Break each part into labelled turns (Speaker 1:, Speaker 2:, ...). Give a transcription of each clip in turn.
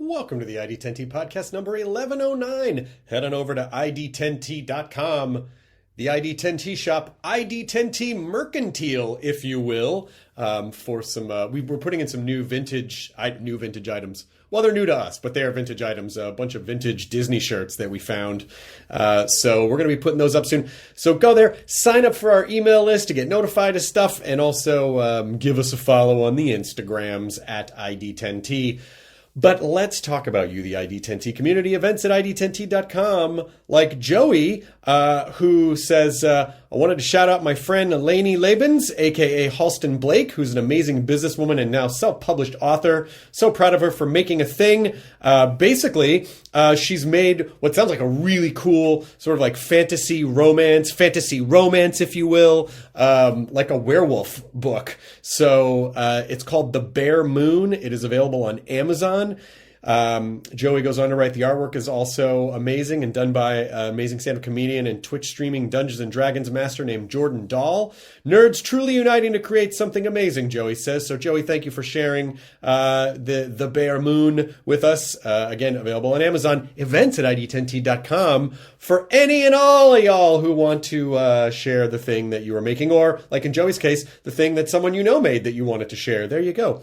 Speaker 1: Welcome to the ID10T podcast number 1109. Head on over to ID10T.com. The ID10T shop, ID10T mercantile, if you will, for some, we're putting in some new vintage items. Well, they're new to us, but they are vintage items, a bunch of vintage Disney shirts that we found. So we're going to be putting those up soon. So go there, sign up for our email list to get notified of stuff, and also give us a follow on the Instagrams at ID10T. But let's talk about you, the ID10T community, events at ID10T.com, like Joey, who says, I wanted to shout out my friend Lainey Labens, a.k.a. Halston Blake, who's an amazing businesswoman and now self-published author. So proud of her for making a thing. Basically, she's made what sounds like a really cool sort of like fantasy romance, if you will, like a werewolf book. So it's called The Bare Moon. It is available on Amazon. Joey goes on to write, the artwork is also amazing and done by an amazing stand-up comedian and Twitch streaming Dungeons and Dragons master named Jordan Dahl. Nerds truly uniting to create something amazing, Joey says. So Joey, thank you for sharing the Bare Moon with us. Again, available on Amazon. Events at ID10T.com for any and all of y'all who want to share the thing that you are making, or like in Joey's case, the thing that someone you know made that you wanted to share. There you go.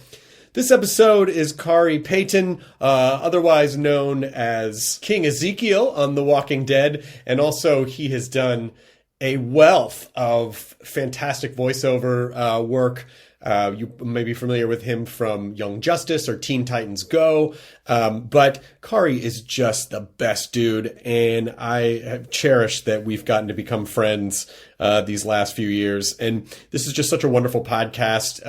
Speaker 1: This episode is Khary Payton, otherwise known as King Ezekiel on The Walking Dead, and also he has done a wealth of fantastic voiceover work. You may be familiar with him from Young Justice or Teen Titans Go, but Khary is just the best dude, and I have cherished that we've gotten to become friends these last few years, and this is just such a wonderful podcast.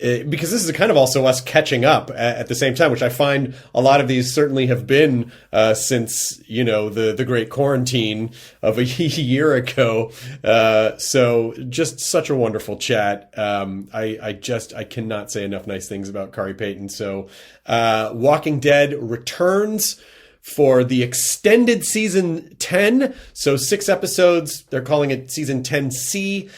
Speaker 1: Because this is kind of also us catching up at the same time, which I find a lot of these certainly have been since, you know, the great quarantine of a year ago. So just such a wonderful chat. I cannot say enough nice things about Khary Payton. So Walking Dead returns for the extended season 10. So 6 episodes. They're calling it season 10C.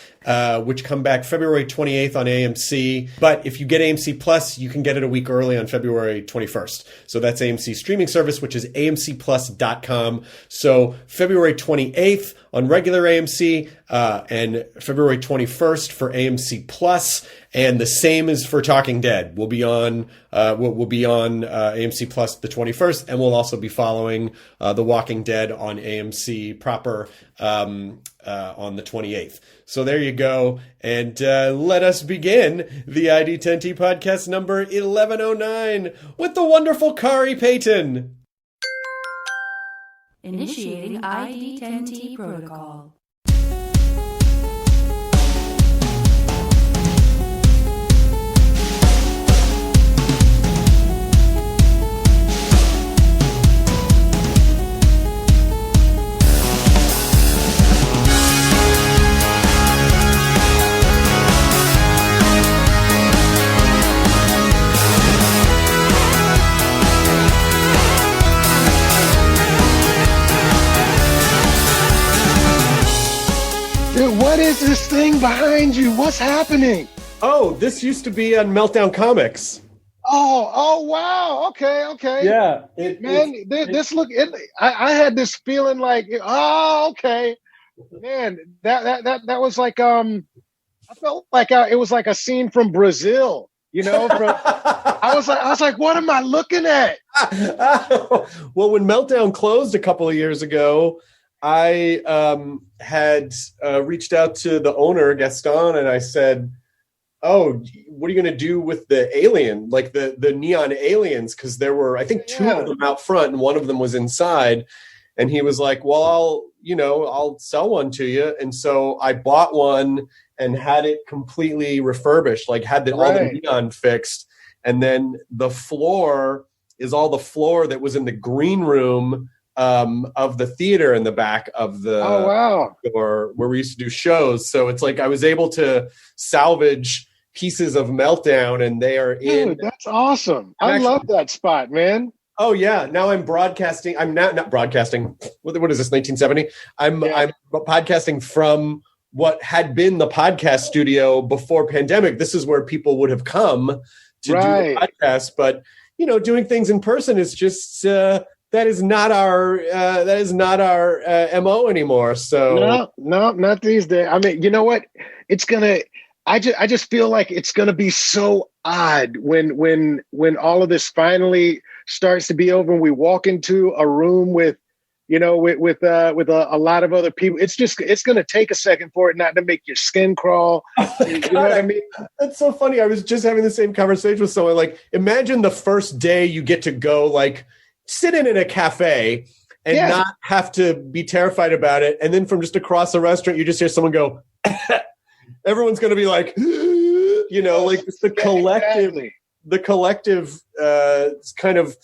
Speaker 1: Which come back February 28th on AMC. But if you get AMC Plus, you can get it a week early on February 21st. So that's AMC streaming service, which is amcplus.com. So February 28th on regular AMC, and February 21st for AMC Plus. And the same is for Talking Dead. We'll be on AMC Plus the 21st, and we'll also be following The Walking Dead on AMC proper on the 28th. So there you go. And let us begin the ID10T podcast number 1109 with the wonderful Khary Payton.
Speaker 2: Initiating ID10T protocol.
Speaker 3: What is this thing behind you? What's happening?
Speaker 1: Oh, this used to be on Meltdown Comics.
Speaker 3: Oh, wow. Okay.
Speaker 1: Yeah.
Speaker 3: I had this feeling like, okay. Man, that was like, I felt like it was like a scene from Brazil, you know? I was like, what am I looking at?
Speaker 1: Well, when Meltdown closed a couple of years ago, I had reached out to the owner, Gaston, and I said, oh, what are you going to do with the alien, like the neon aliens? Because there were, I think, 2 of them out front and one of them was inside. And he was like, well, I'll sell one to you. And so I bought one and had it completely refurbished, like had all the neon fixed. And then the floor is all the floor that was in the green room of the theater in the back of the or where we used to do shows. So it's like I was able to salvage pieces of Meltdown, and they are in.
Speaker 3: Dude, that's awesome. I love that spot, man.
Speaker 1: Oh yeah. Now I'm broadcasting. I'm not broadcasting. What is this? 1970. I'm podcasting from what had been the podcast studio before pandemic. This is where people would have come to do the podcast, but doing things in person is just that is not our MO anymore. So
Speaker 3: no, not these days. I mean, you know what? It's gonna. I just feel like it's gonna be so odd when all of this finally starts to be over and we walk into a room with a lot of other people. It's gonna take a second for it not to make your skin crawl. You know what I mean?
Speaker 1: That's so funny. I was just having the same conversation with someone. Like, imagine the first day you get to go like sit in a cafe and not have to be terrified about it. And then from just across the restaurant, you just hear someone go, everyone's going to be like, like it's the collective kind of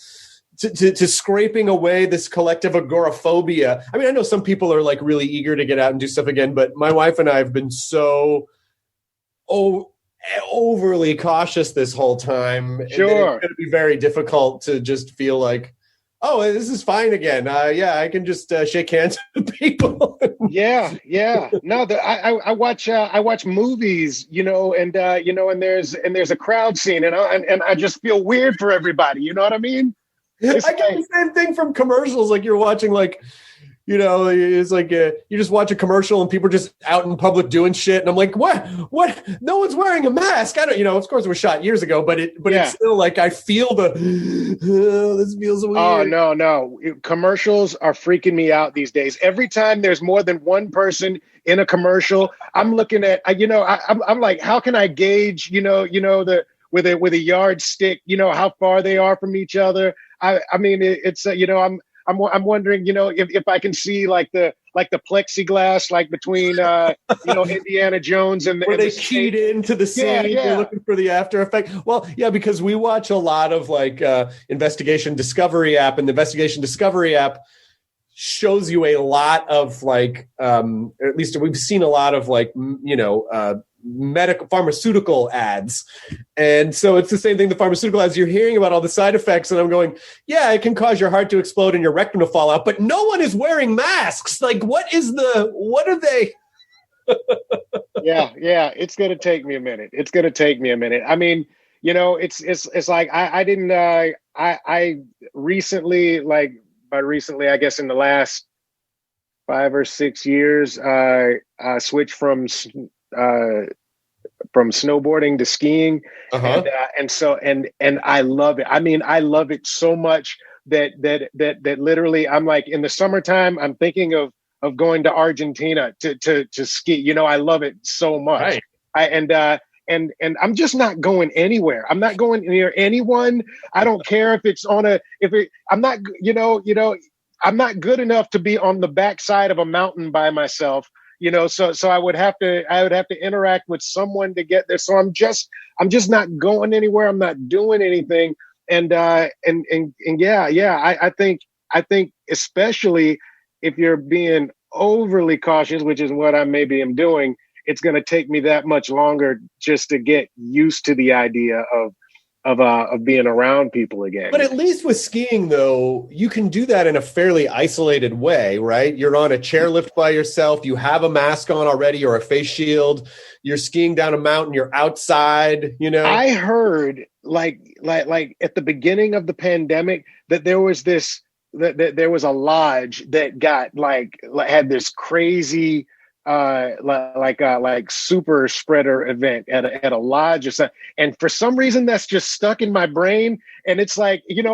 Speaker 1: to scraping away this collective agoraphobia. I mean, I know some people are like really eager to get out and do stuff again, but my wife and I have been so overly cautious this whole time.
Speaker 3: Sure.
Speaker 1: And it's going to be very difficult to just feel like, oh, this is fine again. I can just shake hands with people.
Speaker 3: Yeah. No, I watch movies, and there's a crowd scene, and I just feel weird for everybody. You know what I mean?
Speaker 1: I get the same thing from commercials. Like you're watching, like, it's like you just watch a commercial and people are just out in public doing shit, and I'm like, what? No one's wearing a mask. I don't, of course it was shot years ago, but it's still like I feel this feels weird.
Speaker 3: Oh no, commercials are freaking me out these days. Every time there's more than one person in a commercial, I'm looking at, I'm like, how can I gauge, with a yardstick, how far they are from each other. I mean, it's I'm wondering, if I can see like the plexiglass, like between, Indiana Jones and
Speaker 1: where they keyed into the scene. Yeah. They're looking for the after effect. Well, yeah, because we watch a lot of like Investigation Discovery app, and the Investigation Discovery app shows you a lot of like, or at least we've seen a lot of like, medical pharmaceutical ads. And so it's the same thing, the pharmaceutical ads, you're hearing about all the side effects, and I'm going, yeah, it can cause your heart to explode and your rectum to fall out, but no one is wearing masks. Like, what are they?
Speaker 3: yeah, it's going to take me a minute. I mean, it's like, I recently, like by recently, I guess in the last 5 or 6 years, I switched from snowboarding to skiing. And I love it. I mean, I love it so much that literally I'm like, in the summertime, I'm thinking of going to Argentina to ski. I love it so much. Right. And I'm just not going anywhere. I'm not going near anyone. I don't care if it's I'm not, I'm not good enough to be on the backside of a mountain by myself. So I would have to interact with someone to get there. So I'm just not going anywhere. I'm not doing anything. And I think especially if you're being overly cautious, which is what I maybe am doing, it's going to take me that much longer just to get used to the idea of being around people again.
Speaker 1: But at least with skiing, though, you can do that in a fairly isolated way, right? You're on a chairlift by yourself. You have a mask on already or a face shield. You're skiing down a mountain. You're outside,
Speaker 3: I heard like at the beginning of the pandemic that there was there was a lodge that got had this crazy like super spreader event at a lodge or something, and for some reason that's just stuck in my brain, and it's like, and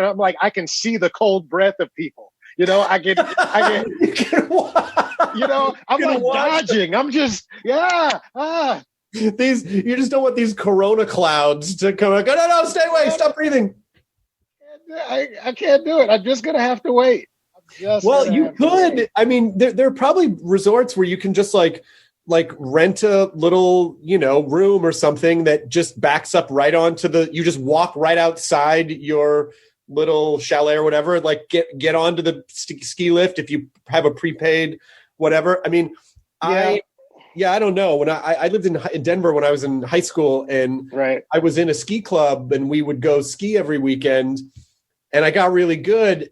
Speaker 3: I'm like, I can see the cold breath of people, I can I'm like dodging. I'm just
Speaker 1: you just don't want these corona clouds to come and go, no, stay away, stop breathing.
Speaker 3: I can't do it. I'm just gonna have to wait.
Speaker 1: Well, you could. I mean, there are probably resorts where you can just like rent a little, room or something that just backs up right onto you just walk right outside your little chalet or whatever, like get onto the ski lift if you have a prepaid, whatever. I mean, I don't know. When I lived in Denver when I was in high school, and I was in a ski club, and we would go ski every weekend, and I got really good.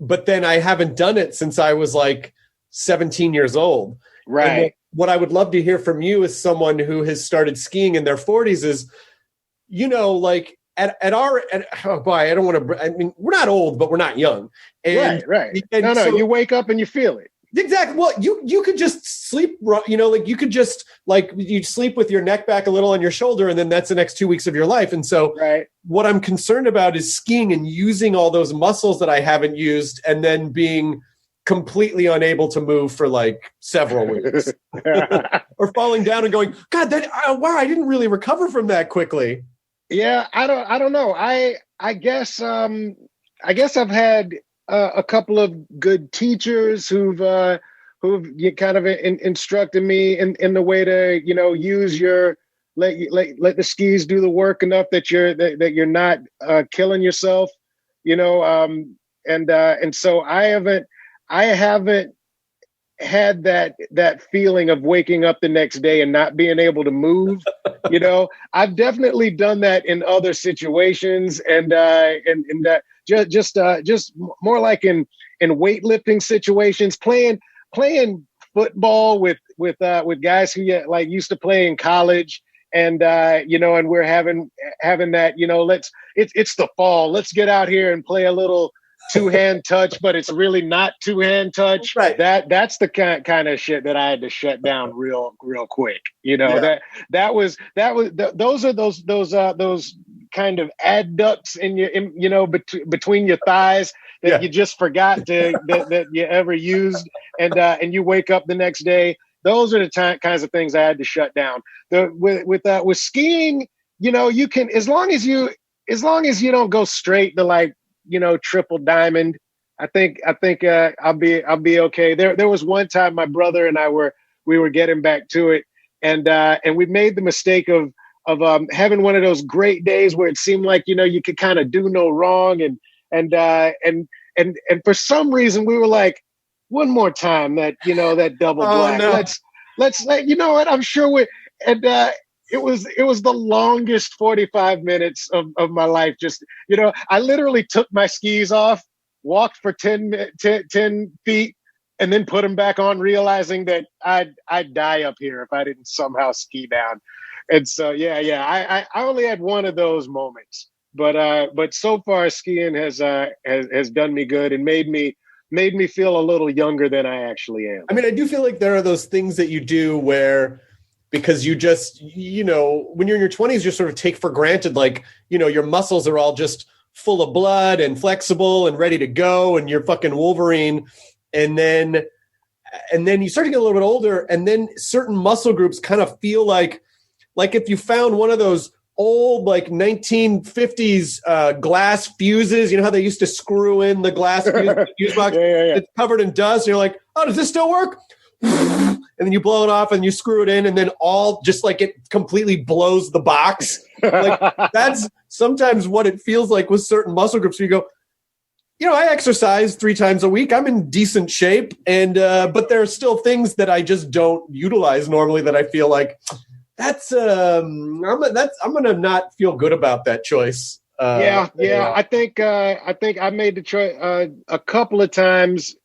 Speaker 1: But then I haven't done it since I was like 17 years old. Right. And what I would love to hear from you as someone who has started skiing in their 40s is, like oh boy, I don't want to. I mean, we're not old, but we're not young. And,
Speaker 3: right.
Speaker 1: And
Speaker 3: no, you wake up and you feel it.
Speaker 1: Exactly. Well, you could just sleep, like you could just you'd sleep with your neck back a little on your shoulder, and then that's the next 2 weeks of your life. And so what I'm concerned about is skiing and using all those muscles that I haven't used and then being completely unable to move for like several weeks or falling down and going, God, wow, I didn't really recover from that quickly.
Speaker 3: Yeah. I don't know. I guess I've had a couple of good teachers who've kind of instructed me in the way to, use your, let the skis do the work enough that you're not killing yourself, and so I haven't had that feeling of waking up the next day and not being able to move. I've definitely done that in other situations, and just more like in weightlifting situations, playing football with guys who used to play in college, and and we're having that, it's the fall, let's get out here and play a little two-hand touch, but it's really not two-hand touch.
Speaker 1: Right.
Speaker 3: That's the kind of shit that I had to shut down real quick. Those are those kind of adducts between your thighs that you just forgot that you ever used, and you wake up the next day. Those are the kinds of things I had to shut down. With skiing, you can, as long as you don't go straight to triple diamond, I think I'll be okay. There was one time my brother and I were getting back to it, and we made the mistake of having one of those great days where it seemed like you could kind of do no wrong, and for some reason we were like, one more time that double black.
Speaker 1: No.
Speaker 3: Let's I'm sure it was the longest 45 minutes of my life. Just, I literally took my skis off, walked for 10 feet, and then put them back on, realizing that I'd die up here if I didn't somehow ski down. And so, I only had one of those moments, but so far skiing has done me good and made me feel a little younger than I actually am.
Speaker 1: I mean, I do feel like there are those things that you do where, because you just, when you're in your 20s, you sort of take for granted, your muscles are all just full of blood and flexible and ready to go, and you're fucking Wolverine. And then you start to get a little bit older, and then certain muscle groups kind of feel like if you found one of those old 1950s glass fuses, how they used to screw in the glass fuse box. It's covered in dust. And you're like, oh, does this still work? And then you blow it off and you screw it in, and then all just it completely blows the box. That's sometimes what it feels like with certain muscle groups. Where you go, I exercise 3 times a week. I'm in decent shape, and but there are still things that I just don't utilize normally that I feel like I'm gonna not feel good about that choice. I think I made the choice a couple of times.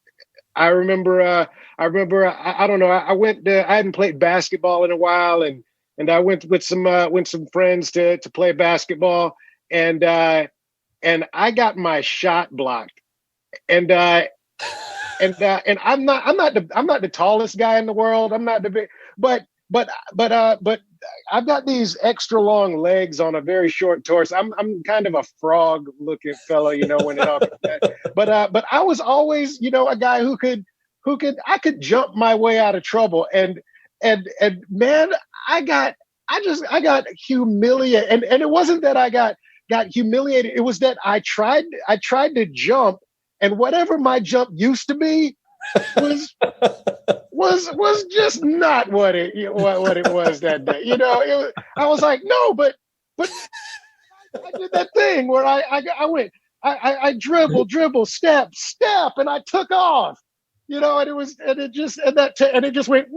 Speaker 1: I remember, I don't know. I hadn't played basketball in a while, and I went with some friends to play basketball, and I got my shot blocked, and I'm not the tallest guy in the world. I'm not the big, but I've got these extra long legs on a very short torso. I'm kind of a frog looking fellow, when it all. But I was always, a guy who I could jump my way out of trouble. And man, I got humiliated. And it wasn't that I got humiliated. It was that I tried to jump, and whatever my jump used to be was just not what it was that day. I was like, no, but I did that thing where I went, I dribble, step, and I took off, and it just went,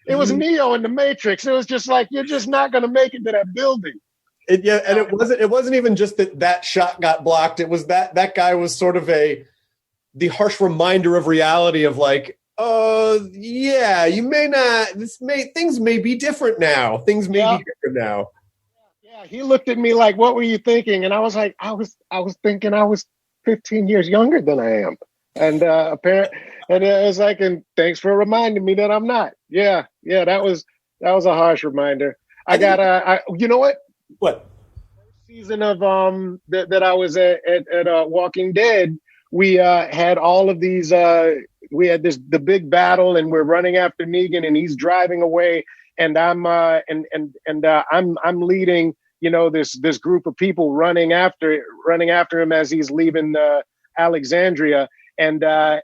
Speaker 1: it was Neo in the Matrix. It was just like, you're just not going to make it to that building. And it wasn't even just that shot got blocked. It was that guy was sort of the harsh reminder of reality of you may not. Things may be different now. Things may be different now.
Speaker 3: Yeah, he looked at me like, "What were you thinking?" And I was like, I was thinking I was 15 years younger than I am." And and it was like, and thanks for reminding me that I'm not. Yeah, yeah, that was a harsh reminder.
Speaker 1: I think
Speaker 3: You know what?
Speaker 1: what?
Speaker 3: Season of that I was at Walking Dead, we had all of these. We had the big battle, and we're running after Negan, and he's driving away, and I'm leading. This group of people running after him as he's leaving Alexandria, and I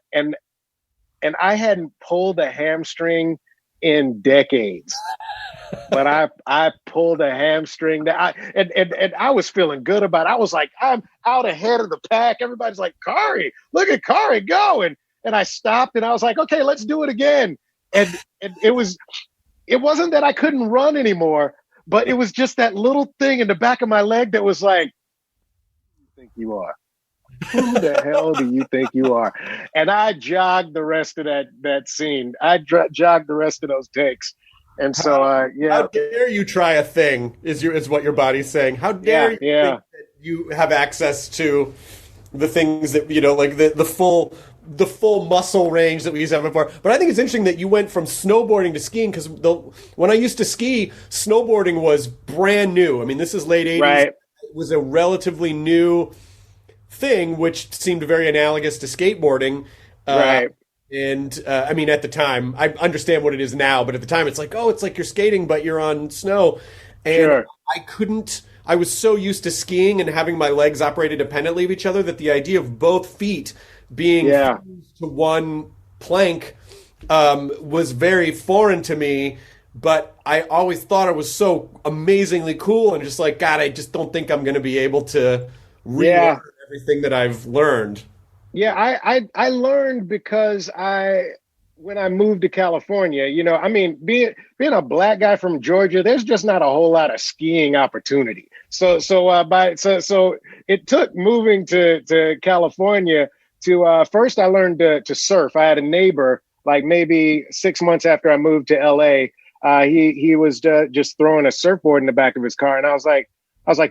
Speaker 3: hadn't pulled a hamstring in decades. But I pulled a hamstring and I was feeling good about it. I was like, I'm out ahead of the pack. Everybody's like, Khary, look at Khary go. And I stopped and I was like, okay, let's do it again. And it wasn't that I couldn't run anymore, but it was just that little thing in the back of my leg that was like, who do you think you are? Who the hell do you think you are? And I jogged the rest of that scene. I jogged the rest of those takes. And so, yeah.
Speaker 1: How dare you try a thing? Is what your body's saying? How dare you think that you have access to the things that like the full muscle range that we used to have before? But I think it's interesting that you went from snowboarding to skiing because when I used to ski, snowboarding was brand new. I mean, this is late '80s.
Speaker 3: Right.
Speaker 1: It was a relatively new thing, which seemed very analogous to skateboarding.
Speaker 3: Right.
Speaker 1: And I mean, at the time, I understand what it is now, but at the time, it's like, oh, it's like you're skating, but you're on snow. And
Speaker 3: sure.
Speaker 1: I was so used to skiing and having my legs operate independently of each other that the idea of both feet being fused to one plank was very foreign to me. But I always thought it was so amazingly cool and just like, God, I just don't think I'm going to be able to relearn everything that I've learned.
Speaker 3: Yeah, I learned because when I moved to California, I mean, being a black guy from Georgia, there's just not a whole lot of skiing opportunity. So it took moving to California to first I learned to surf. I had a neighbor like maybe 6 months after I moved to LA. He was just throwing a surfboard in the back of his car, and I was like,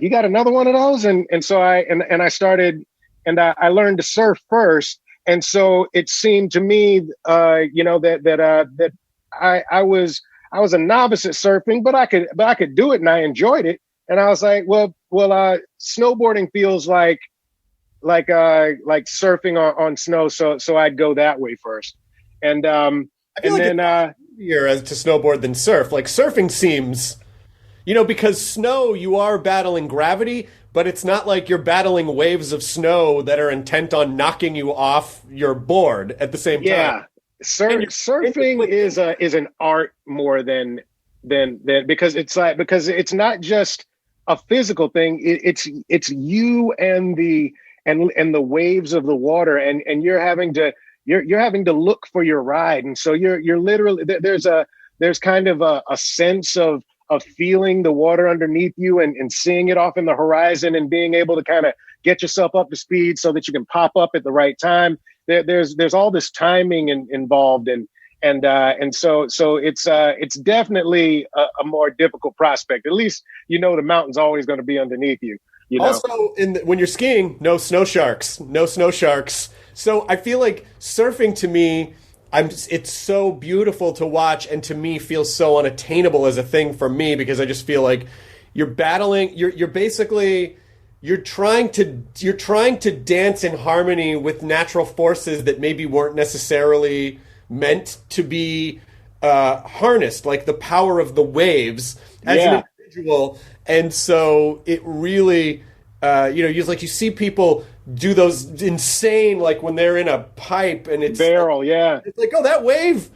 Speaker 3: you got another one of those? And so I started. And I learned to surf first, and so it seemed to me, that I was a novice at surfing, but I could do it, and I enjoyed it. And I was like, well, snowboarding feels like surfing on snow, so I'd go that way first. And
Speaker 1: I feel like it's easier to snowboard than surf. Like surfing seems, because snow you are battling gravity. But it's not like you're battling waves of snow that are intent on knocking you off your board at the same time.
Speaker 3: Yeah, surfing is an art more than because it's not just a physical thing. It's you and the waves of the water, and you're having to look for your ride, and so you're literally there's kind of a sense of feeling the water underneath you and seeing it off in the horizon and being able to kind of get yourself up to speed so that you can pop up at the right time. There's all this timing involved and so it's definitely a more difficult prospect. At least the mountain's always going to be underneath you.
Speaker 1: Also, when you're skiing, no snow sharks. So I feel like surfing to me, it's so beautiful to watch, and to me feels so unattainable as a thing for me because I just feel like you're battling. You're basically trying to dance in harmony with natural forces that maybe weren't necessarily meant to be harnessed, like the power of the waves as an individual. And so it really, you see people do those insane, like when they're in a pipe and it's
Speaker 3: barrel,
Speaker 1: it's like, oh, that wave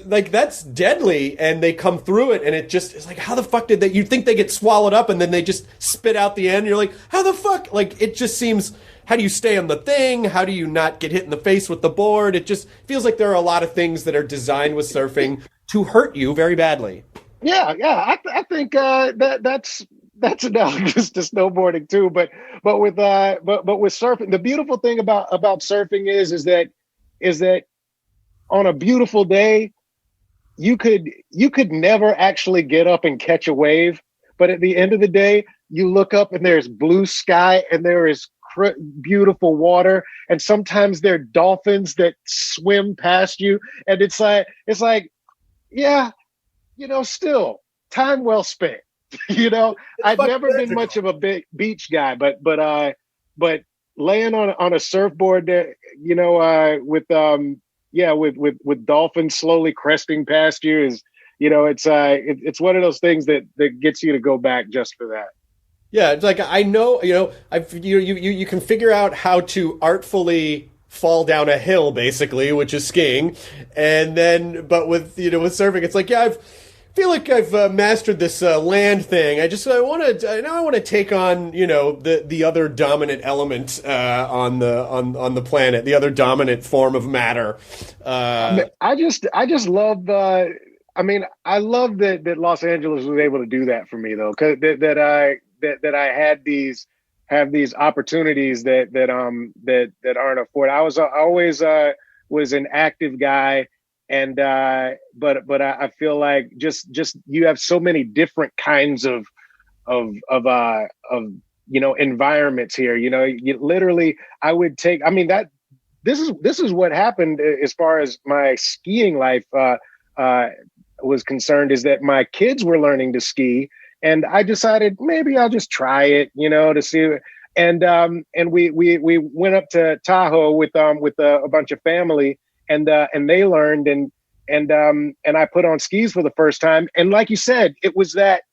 Speaker 1: that's deadly, and they come through it, and it's like, how the fuck did they? You'd think they get swallowed up, and then they just spit out the end. You're like, how the fuck? Like, it just seems. How do you stay on the thing? How do you not get hit in the face with the board? It just feels like there are a lot of things that are designed with surfing to hurt you very badly.
Speaker 3: Yeah. I think that's analogous to snowboarding too. But with surfing, the beautiful thing about surfing is that on a beautiful day, you could never actually get up and catch a wave, But at the end of the day, you look up and there's blue sky and there is beautiful water. And sometimes there are dolphins that swim past you. And it's like, yeah, still time well spent. I'd never been much of a big beach guy, but laying on a surfboard there, with dolphins slowly cresting past you is, it's one of those things that gets you to go back just for that.
Speaker 1: Yeah, it's like I know, you can figure out how to artfully fall down a hill, basically, which is skiing, and then, but with surfing, it's like, yeah, I feel like I've mastered this land thing. I want to take on the other dominant element on the planet, the other dominant form of matter.
Speaker 3: I just love. I love that Los Angeles was able to do that for me, though, because that I have these opportunities that aren't afforded. I always was an active guy, and but I feel like just you have so many different kinds of environments here. You literally, I would take. I mean, that this is what happened as far as my skiing life was concerned, is that my kids were learning to ski, and I decided maybe I'll just try it, to see. And we went up to Tahoe with a bunch of family, and they learned, and I put on skis for the first time. And like you said, it was that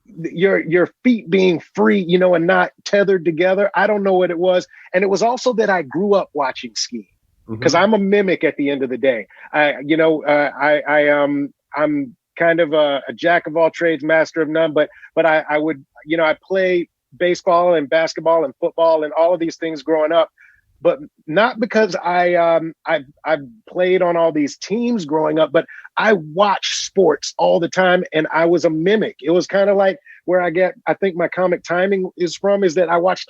Speaker 3: your feet being free, and not tethered together. I don't know what it was. And it was also that I grew up watching skiing, because I'm a mimic at the end of the day. I'm kind of a jack of all trades, master of none, but I would, I play baseball and basketball and football and all of these things growing up, but not because I played on all these teams growing up, but I watched sports all the time, and I was a mimic. It was kind of like where I think my comic timing is from, is that I watched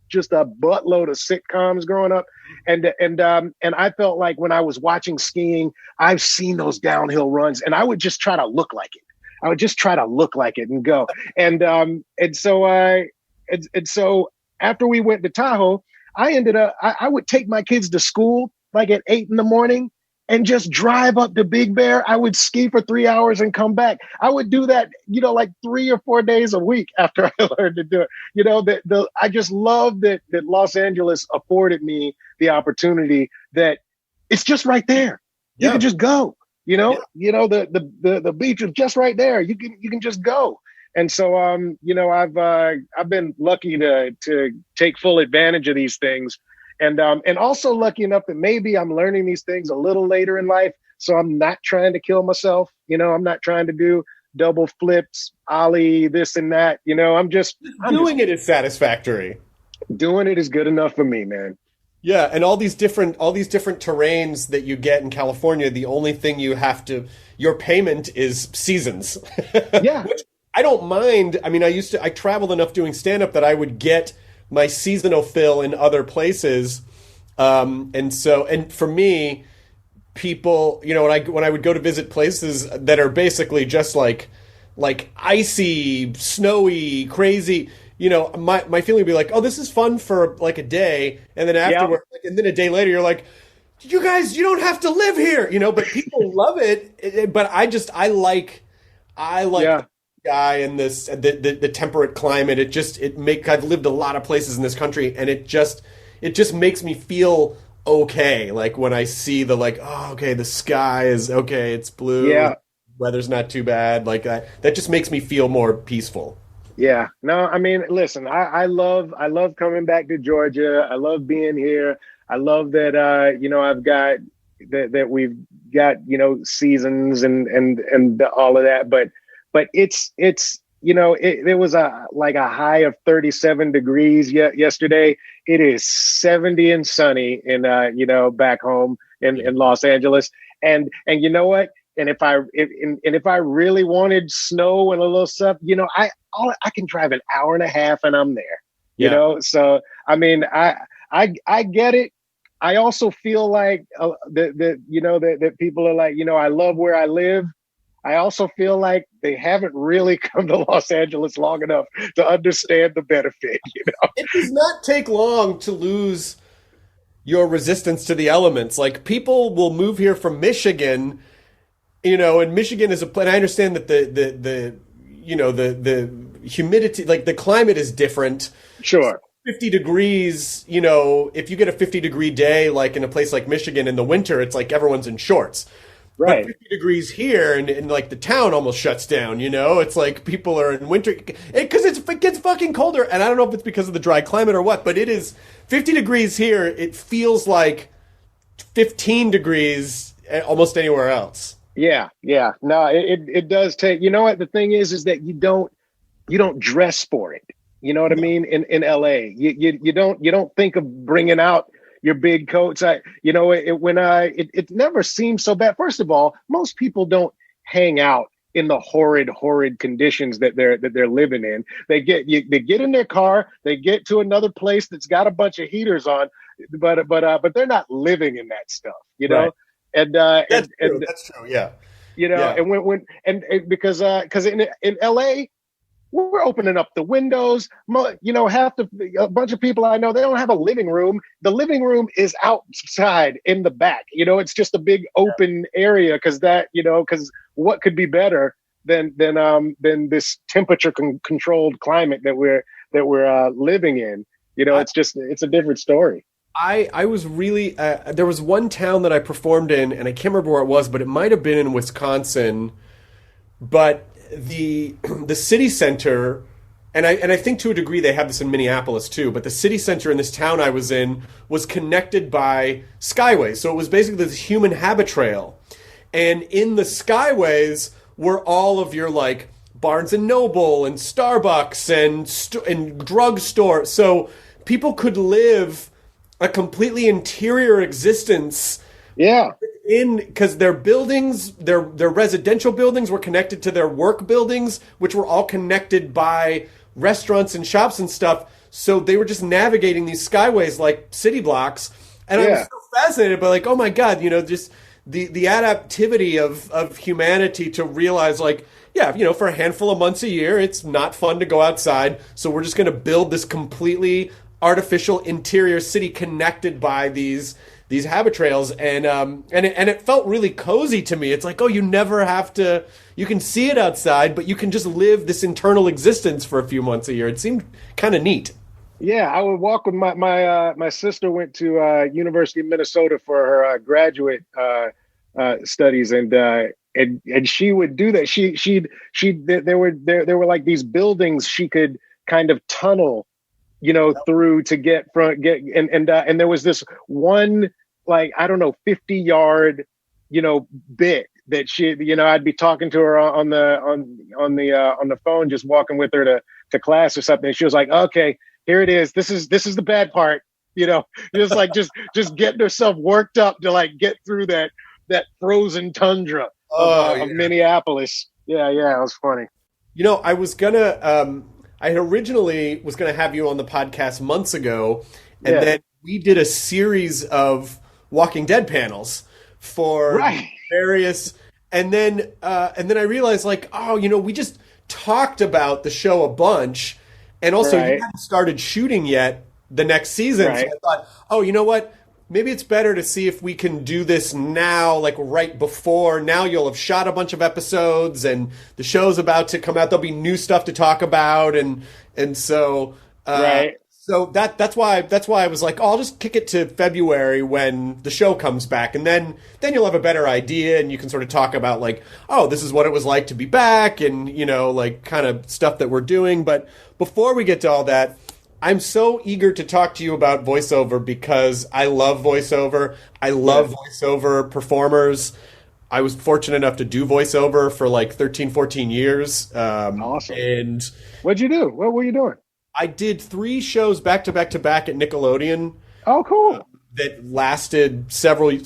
Speaker 3: just a buttload of sitcoms growing up. And I felt like when I was watching skiing, I've seen those downhill runs, and I would just try to look like it. I would just try to look like it and go. And so after we went to Tahoe, I would take my kids to school like at 8 a.m. and just drive up to Big Bear. I would ski for 3 hours and come back. I would do that, like 3 or 4 days a week after I learned to do it. I just love that Los Angeles afforded me the opportunity that it's just right there. You can just go. The beach is just right there. You can just go. And so, I've been lucky to take full advantage of these things. And also lucky enough that maybe I'm learning these things a little later in life. So I'm not trying to kill myself. I'm not trying to do double flips, ollie, this and that. I'm just
Speaker 1: doing it is satisfactory.
Speaker 3: Doing it is good enough for me, man.
Speaker 1: Yeah, and all these different terrains that you get in California, the only thing your payment is seasons.
Speaker 3: Yeah.
Speaker 1: Which I don't mind. I mean, I traveled enough doing stand-up that I would get my seasonal fill in other places. And for me, people, when I would go to visit places that are basically just like icy, snowy, crazy, my feeling would be like, oh, this is fun for like a day. And then afterward, and then a day later, you're like, you guys, you don't have to live here, but people love it. But I like guy in this the temperate climate. I've lived a lot of places in this country, and it just makes me feel okay. Like when I see the sky is okay, it's blue, weather's not too bad, like that just makes me feel more peaceful.
Speaker 3: Yeah, no, I mean, listen, I love coming back to Georgia. I love being here. I love that I've got that we've got seasons and all of that, but it's it was a high of 37 degrees yesterday. It is 70 and sunny in back home in Los Angeles. And you know what? And if I really wanted snow and a little stuff, I can drive an hour and a half and I'm there. So I mean, I get it. I also feel like that people are like, I love where I live. I also feel like they haven't really come to Los Angeles long enough to understand the benefit.
Speaker 1: It does not take long to lose your resistance to the elements. Like, people will move here from Michigan, and Michigan is and I understand that the humidity, like the climate is different.
Speaker 3: Sure.
Speaker 1: 50 degrees, if you get a 50-degree day, like in a place like Michigan in the winter, it's like everyone's in shorts.
Speaker 3: Right.
Speaker 1: But 50 degrees here and like the town almost shuts down, It's like people are in winter because it gets fucking colder. And I don't know if it's because of the dry climate or what, but it is 50 degrees here. It feels like 15 degrees almost anywhere else.
Speaker 3: Yeah. No, it does take, you know what the thing is that you don't dress for it. You know what I mean? In LA, you don't think of bringing out your big coats. It never seems so bad. First of all, most people don't hang out in the horrid conditions that they're living in. They get in their car, they get to another place that's got a bunch of heaters on, but they're not living in that stuff,
Speaker 1: Right.
Speaker 3: And
Speaker 1: That's true. Yeah.
Speaker 3: And because in LA, we're opening up the windows. A bunch of people I know, they don't have a living room. The living room is outside in the back. It's just a big open area because what could be better than this temperature controlled climate that we're living in? It's a different story.
Speaker 1: I was really there was one town that I performed in, and I can't remember where it was, but it might have been in Wisconsin. But the city center, and I think to a degree they have this in Minneapolis too, but the city center in this town I was in was connected by skyways. So it was basically this human habit trail. And in the skyways were all of your like Barnes and Noble and Starbucks and drugstore. So people could live a completely interior existence.
Speaker 3: Yeah.
Speaker 1: Because their buildings, their residential buildings were connected to their work buildings, which were all connected by restaurants and shops and stuff. So they were just navigating these skyways like city blocks. And I was so fascinated by like, oh my God, just the adaptivity of humanity to realize like, yeah, for a handful of months a year, it's not fun to go outside. So we're just going to build this completely artificial interior city connected by these habit trails, and it felt really cozy to me. It's like, oh, you never have to. You can see it outside, but you can just live this internal existence for a few months a year. It seemed kind of neat.
Speaker 3: Yeah, I would walk with my sister went to University of Minnesota for her graduate studies, and she would do that. There were like these buildings she could kind of tunnel, through to get and there was this one, like, I don't know, 50-yard, bit that she, I'd be talking to her on the phone, just walking with her to class or something. And she was like, okay, here it is. This is the bad part, just like, just getting herself worked up to like get through that frozen tundra of Minneapolis. Yeah. It was funny.
Speaker 1: I originally was going to have you on the podcast months ago, and then we did a series of Walking Dead panels for various, and then I realized like, oh, we just talked about the show a bunch, and also you hadn't started shooting yet the next season. So I thought, oh, you know what? Maybe it's better to see if we can do this now, like right before. Now you'll have shot a bunch of episodes, and the show's about to come out. There'll be new stuff to talk about, and so So that's why I was like, oh, I'll just kick it to February when the show comes back, and then you'll have a better idea, and you can sort of talk about like, oh, this is what it was like to be back, and like kind of stuff that we're doing. But before we get to all that, I'm so eager to talk to you about voiceover because I love voiceover. I love voiceover performers. I was fortunate enough to do voiceover for like 13, 14 years.
Speaker 3: Awesome.
Speaker 1: And
Speaker 3: what'd you do? What were you doing?
Speaker 1: I did 3 shows back to back to back at Nickelodeon.
Speaker 3: Oh, cool.
Speaker 1: That lasted several,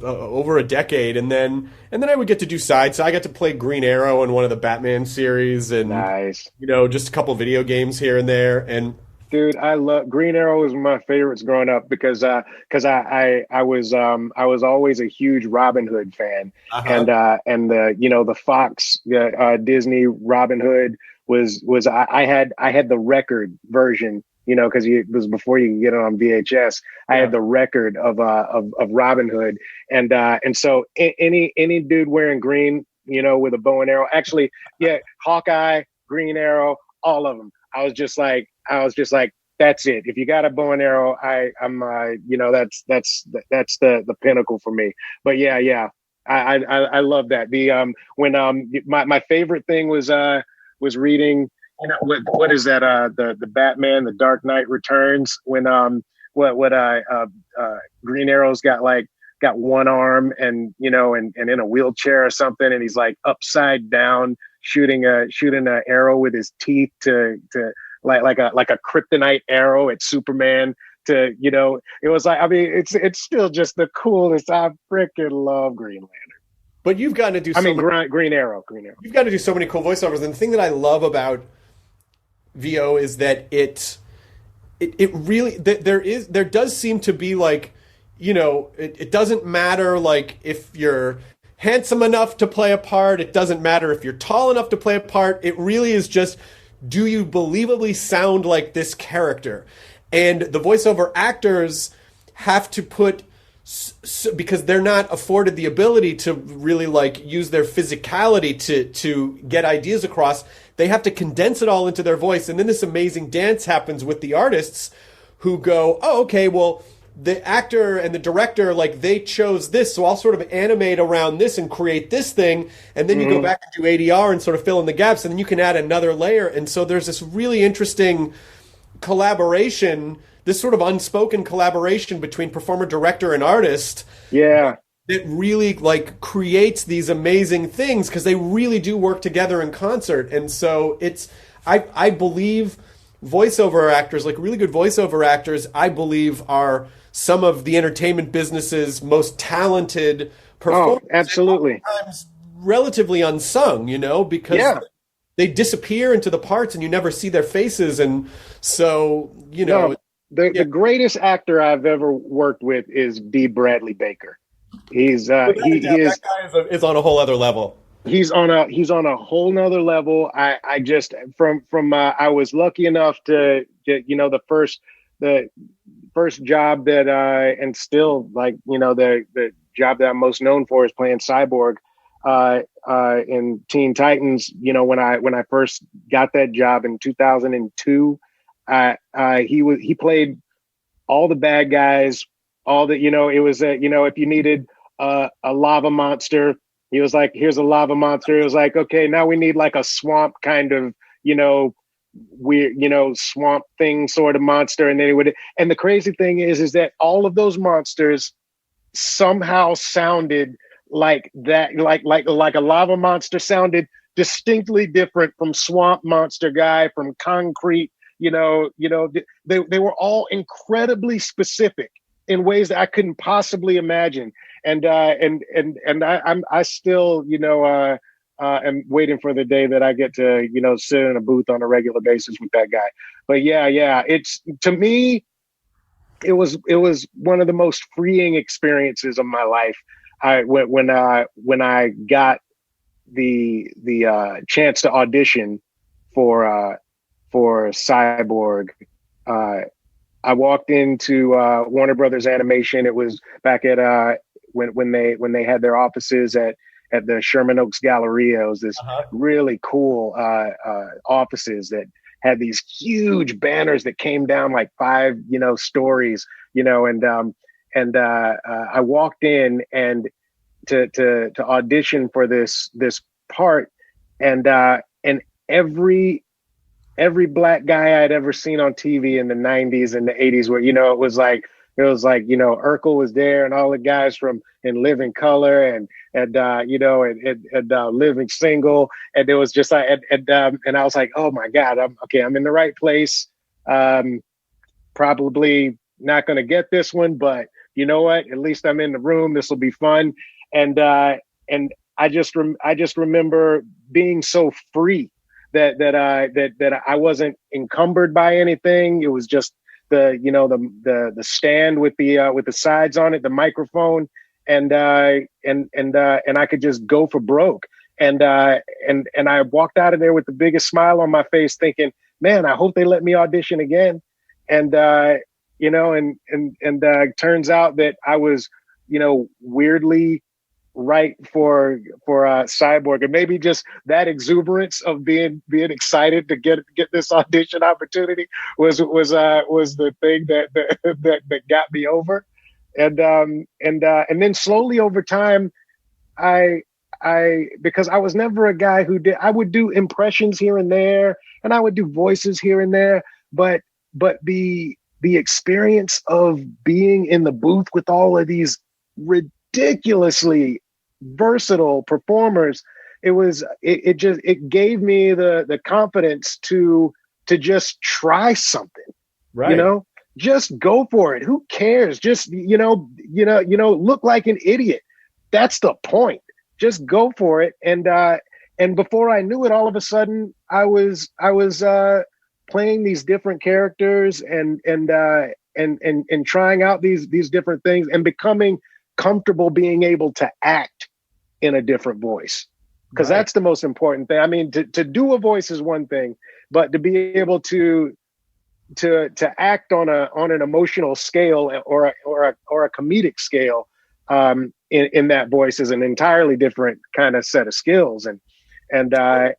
Speaker 1: over a decade. And then I would get to do sides. So I got to play Green Arrow in one of the Batman series and,
Speaker 3: nice.
Speaker 1: Just a couple video games here and there. And
Speaker 3: Dude, I love Green Arrow was my favorites growing up because I was always a huge Robin Hood fan,
Speaker 1: Uh-huh.
Speaker 3: and the the Fox Disney Robin Hood was I had the record version, because it was before you could get it on VHS. I
Speaker 1: Yeah.
Speaker 3: had the record of Robin Hood, and so any dude wearing green, with a bow and arrow, actually, yeah, Hawkeye, Green Arrow, all of them. I was just like, that's it. If you got a bow and arrow, I'm that's the pinnacle for me. But yeah, I love that. The when my favorite thing was reading, what is that, the Batman, the Dark Knight Returns, when Green Arrow's got one arm and and in a wheelchair or something, and he's like upside down shooting a arrow with his teeth to like a kryptonite arrow at Superman. To it was like, I mean, it's still just the coolest. I freaking love Green Lantern.
Speaker 1: But you've gotten to do
Speaker 3: Green Arrow.
Speaker 1: You've got to do so many cool voiceovers, and the thing that I love about VO is that it really, there does seem to be like, it doesn't matter like if you're handsome enough to play a part, it doesn't matter if you're tall enough to play a part. It really is just, do you believably sound like this character? And the voiceover actors have to put, because they're not afforded the ability to really like use their physicality to get ideas across, they have to condense it all into their voice. And then this amazing dance happens with the artists who go, oh, okay, well, the actor and the director, like, they chose this, so I'll sort of animate around this and create this thing, and then you go back and do ADR and sort of fill in the gaps, and then you can add another layer. And so there's this really interesting collaboration, this sort of unspoken collaboration between performer, director, and artist.
Speaker 3: Yeah.
Speaker 1: That really like creates these amazing things because they really do work together in concert. And so I believe voiceover actors, like really good voiceover actors, I believe are some of the entertainment business's most talented performers.
Speaker 3: Oh, absolutely.
Speaker 1: Sometimes relatively unsung, because they disappear into the parts and you never see their faces. And so,
Speaker 3: the greatest actor I've ever worked with is D. Bradley Baker. He's
Speaker 1: that guy is on a whole other level.
Speaker 3: He's on a whole nother level. I just from I was lucky enough to get, the first job that and still like, the job that I'm most known for is playing Cyborg in Teen Titans. When I first got that job in 2002, he played all the bad guys, all the, it was if you needed a lava monster, he was like, here's a lava monster. It was like, okay, now we need like a swamp kind of, weird, swamp thing sort of monster. And then it would, and the crazy thing is that all of those monsters somehow sounded like that, like a lava monster sounded distinctly different from swamp monster guy, from concrete, they were all incredibly specific in ways that I couldn't possibly imagine. And I still, am waiting for the day that I get to, sit in a booth on a regular basis with that guy. But yeah, it's, to me, it was one of the most freeing experiences of my life. When I got the chance to audition for Cyborg, I walked into Warner Brothers Animation. It was back at when they had their offices at the Sherman Oaks Galleria. It was this really cool offices that had these huge banners that came down like 5 stories, and I walked in and to audition for this part, and every black guy I'd ever seen on TV in the 90s and the 80s, where, it was like, Urkel was there and all the guys from In Living Color and Living Single. And it was just like, and I was like, oh my God, I'm in the right place. Probably not going to get this one, but you know what? At least I'm in the room. This will be fun. And I just remember being so free. that I wasn't encumbered by anything. It was just the stand with the sides on it, the microphone, and I could just go for broke. And I walked out of there with the biggest smile on my face, thinking, man, I hope they let me audition again. And turns out that I was, weirdly right for Cyborg, and maybe just that exuberance of being excited to get this audition opportunity was the thing that got me over. And then slowly over time, because I was never a guy I would do impressions here and there, and I would do voices here and there, but the experience of being in the booth with all of these ridiculously versatile performers, it gave me the confidence to just try something,
Speaker 1: right?
Speaker 3: Just go for it. Who cares? Just look like an idiot. That's the point. Just go for it. And before I knew it, all of a sudden I was playing these different characters and trying out these different things and becoming comfortable being able to act in a different voice, because that's the most important thing. I mean, to do a voice is one thing, but to be able to act on an emotional scale or a comedic scale in that voice is an entirely different kind of set of skills. And I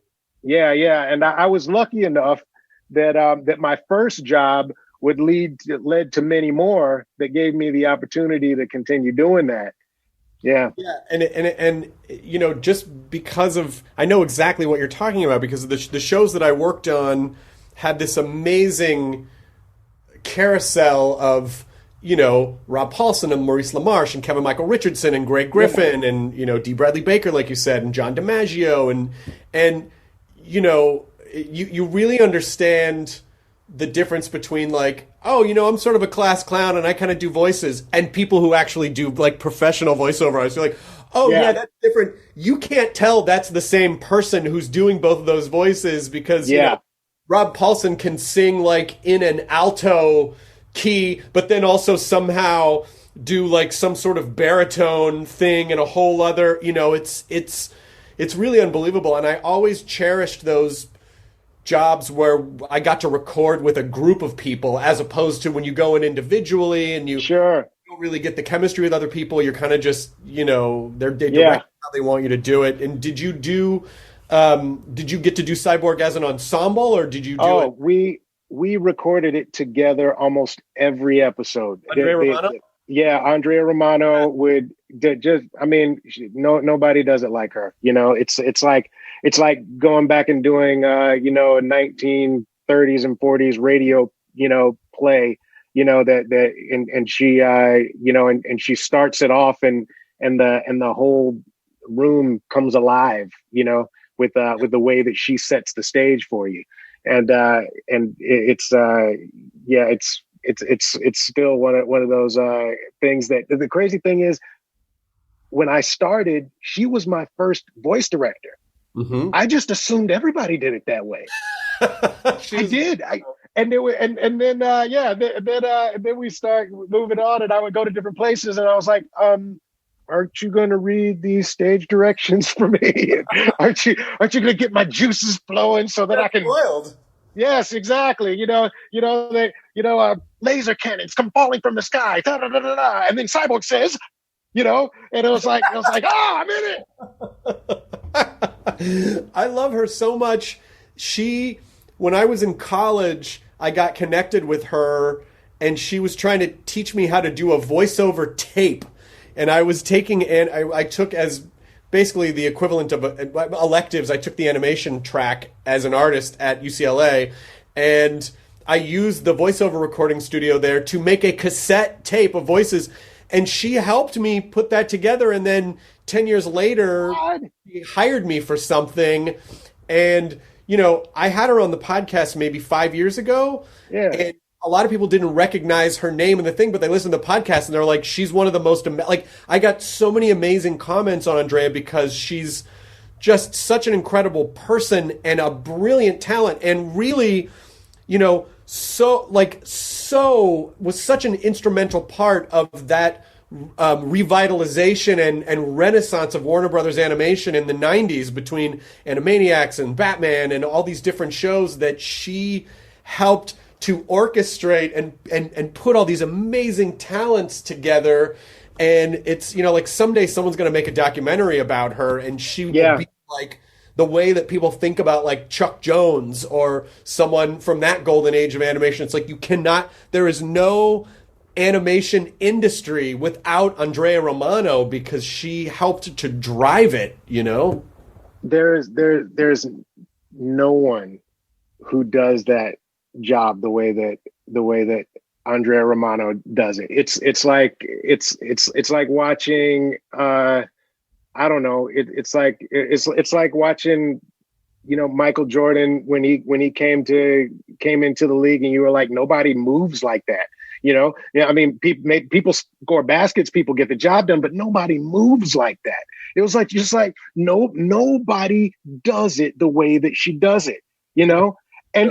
Speaker 3: was lucky enough that my first job led to many more that gave me the opportunity to continue doing that. Yeah.
Speaker 1: Yeah. And just because of, I know exactly what you're talking about, because the shows that I worked on had this amazing carousel of, Rob Paulson and Maurice LaMarche and Kevin Michael Richardson and Greg Griffin and, D. Bradley Baker, like you said, and John DiMaggio. And you really understand the difference between like, I'm sort of a class clown and I kind of do voices, and people who actually do like professional voiceover artists. You're like, yeah, that's different. You can't tell that's the same person who's doing both of those voices, because Rob Paulson can sing like in an alto key, but then also somehow do like some sort of baritone thing and a whole other, it's really unbelievable. And I always cherished those jobs where I got to record with a group of people, as opposed to when you go in individually and you don't really get the chemistry with other people. You're kind of just, they direct how they want you to do it. And did you get to do Cyborg as an ensemble, or did you do it?
Speaker 3: We recorded it together almost every episode.
Speaker 1: Andrea Romano?
Speaker 3: Andrea Romano would just, nobody does it like her. It's like going back and doing, a 1930s and 40s radio, play, and she, and she starts it off and the whole room comes alive, with the way that she sets the stage for you. And it's still one of those things that the crazy thing is, when I started, she was my first voice director. Mm-hmm. I just assumed everybody did it that way. I did. And then we start moving on, and I would go to different places, and I was like, aren't you going to read these stage directions for me? aren't you going to get my juices flowing so that I can? Wild. Yes, exactly. Laser cannons come falling from the sky, da, da, da, da, da. And then Cyborg says, and it was like, I'm in
Speaker 1: it. I love her so much. When I was in college, I got connected with her, and she was trying to teach me how to do a voiceover tape. And I was I took as basically the equivalent of electives. I took the animation track as an artist at UCLA, and I used the voiceover recording studio there to make a cassette tape of voices. And she helped me put that together. And then 10 years later, she hired me for something. And, I had her on the podcast maybe 5 years ago.
Speaker 3: Yeah.
Speaker 1: And a lot of people didn't recognize her name in the thing, but they listened to the podcast and they're like, she's one of the most, I got so many amazing comments on Andrea because she's just such an incredible person and a brilliant talent, and really, you know, so was such an instrumental part of that revitalization and renaissance of Warner Brothers animation in the 90s between Animaniacs and Batman and all these different shows that she helped to orchestrate and put all these amazing talents together. And it's, you know, like someday someone's going to make a documentary about her, and she will be like the way that people think about like Chuck Jones or someone from that golden age of animation. It's like there is no animation industry without Andrea Romano, because she helped to drive it, you know?
Speaker 3: There's no one who does that job the way that Andrea Romano does it. It's like watching I don't know. It's like watching, you know, Michael Jordan when he came into the league, and you were like, nobody moves like that. You know, yeah. I mean, people score baskets, people get the job done, but nobody moves like that. It was like nobody does it the way that she does it. You know, and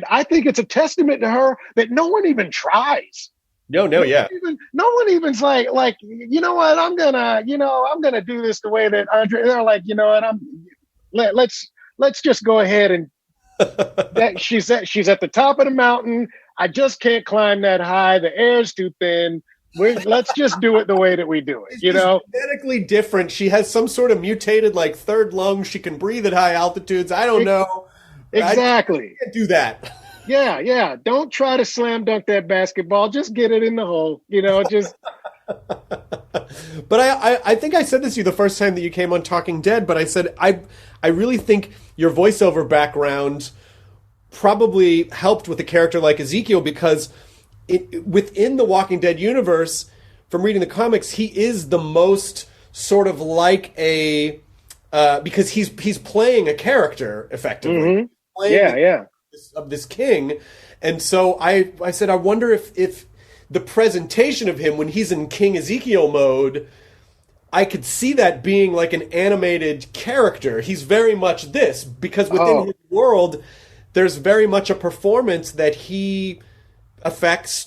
Speaker 3: I think it's a testament to her that no one even tries.
Speaker 1: No, yeah.
Speaker 3: No one even's like, you know what, I'm gonna do this the way that Andre. They're like, you know what, let's just go ahead and that she's at the top of the mountain. I just can't climb that high. The air's too thin. Let's just do it the way that we do it. You know,
Speaker 1: genetically different. She has some sort of mutated like third lung. She can breathe at high altitudes. I don't know.
Speaker 3: Exactly.
Speaker 1: I can't do that.
Speaker 3: Yeah. Don't try to slam dunk that basketball. Just get it in the hole. You know, just.
Speaker 1: But I think I said this to you the first time that you came on Talking Dead, but I said I really think your voiceover background probably helped with a character like Ezekiel, because within the Walking Dead universe, from reading the comics, he is the most sort of like a because he's playing a character effectively.
Speaker 3: Mm-hmm.
Speaker 1: Of this king. And so I said, I wonder if the presentation of him when he's in King Ezekiel mode, I could see that being like an animated character. He's very much this, because within his world, there's very much a performance that he affects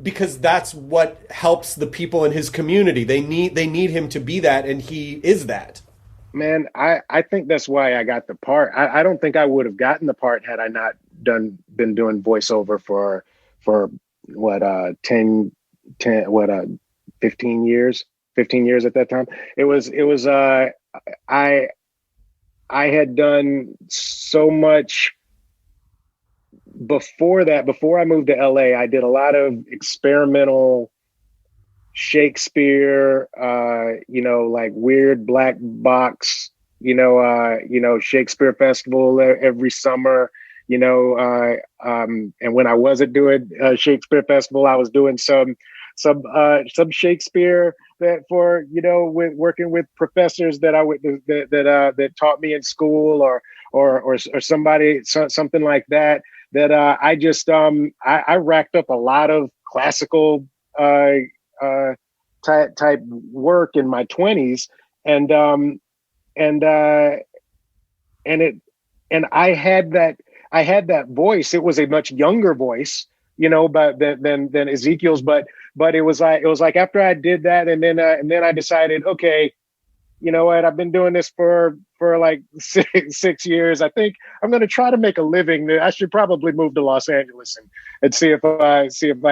Speaker 1: because that's what helps the people in his community. They need him to be that, and he is that.
Speaker 3: Man, I think that's why I got the part. I don't think I would have gotten the part had I not been doing voiceover for 15 years at that time. It was I had done so much before that. Before I moved to LA, I did a lot of experimental Shakespeare, like weird black box, Shakespeare festival every summer, and when I wasn't doing a Shakespeare festival, I was doing some Shakespeare that with working with professors that that taught me in school or somebody, something like that I just I racked up a lot of classical type work in my 20s, and I had that voice. It was a much younger voice, but than Ezekiel's, but it was like after I did that, and then I decided, okay, you know what, I've been doing this for like six years. I think I'm going to try to make a living. I should probably move to Los Angeles and see if I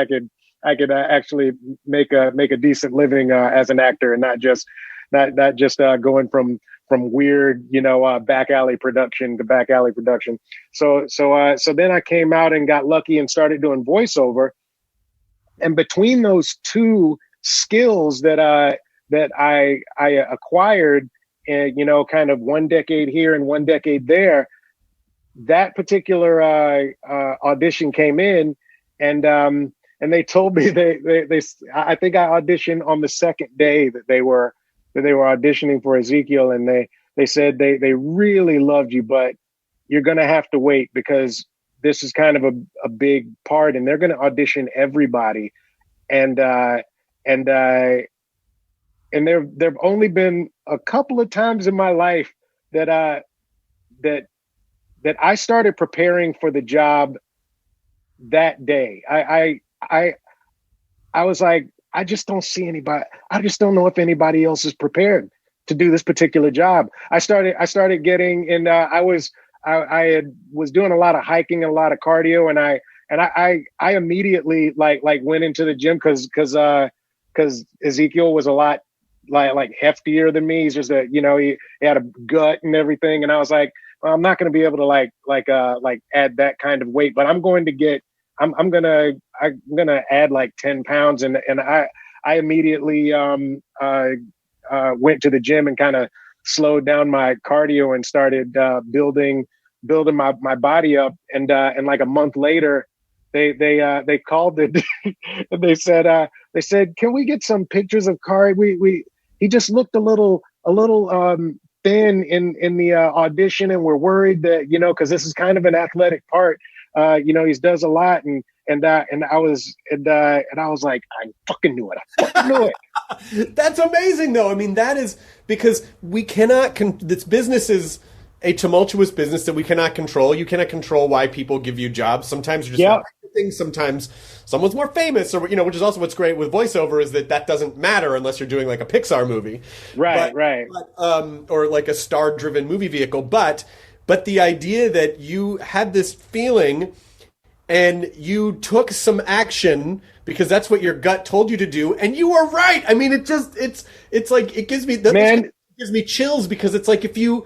Speaker 3: could actually make a decent living as an actor, and not just going from weird back alley production to back alley production. So then I came out and got lucky and started doing voiceover. And between those two skills that I acquired, kind of one decade here and one decade there, that particular audition came in, and they told me I think I auditioned on the second day that they were auditioning for Ezekiel, and they said they really loved you, but you're going to have to wait because this is kind of a big part, and they're going to audition everybody, and there've only been a couple of times in my life that that I started preparing for the job that day. I was like, I just don't see anybody. I just don't know if anybody else is prepared to do this particular job. I started getting in. I was doing a lot of hiking and a lot of cardio, and I immediately like went into the gym because Ezekiel was a lot like heftier than me. He's just he had a gut and everything, and I was like, well, I'm not going to be able to like add that kind of weight, but I'm going to add like 10 pounds. And I immediately went to the gym and kind of slowed down my cardio and started building my body up. And like a month later, they called it and they said, can we get some pictures of Khary? He just looked a little thin in the audition, and we're worried that, because this is kind of an athletic part. He does a lot, and I was like, I fucking knew it. I fucking knew it.
Speaker 1: That's amazing, though. I mean, that is because we cannot. This business is a tumultuous business that we cannot control. You cannot control why people give you jobs. Sometimes you're just not things. Sometimes someone's more famous, or which is also what's great with voiceover is that doesn't matter unless you're doing like a Pixar movie,
Speaker 3: right?
Speaker 1: Or like a star-driven movie vehicle, But the idea that you had this feeling and you took some action because that's what your gut told you to do, and you were right. I mean, it's like it gives me chills, because it's like if you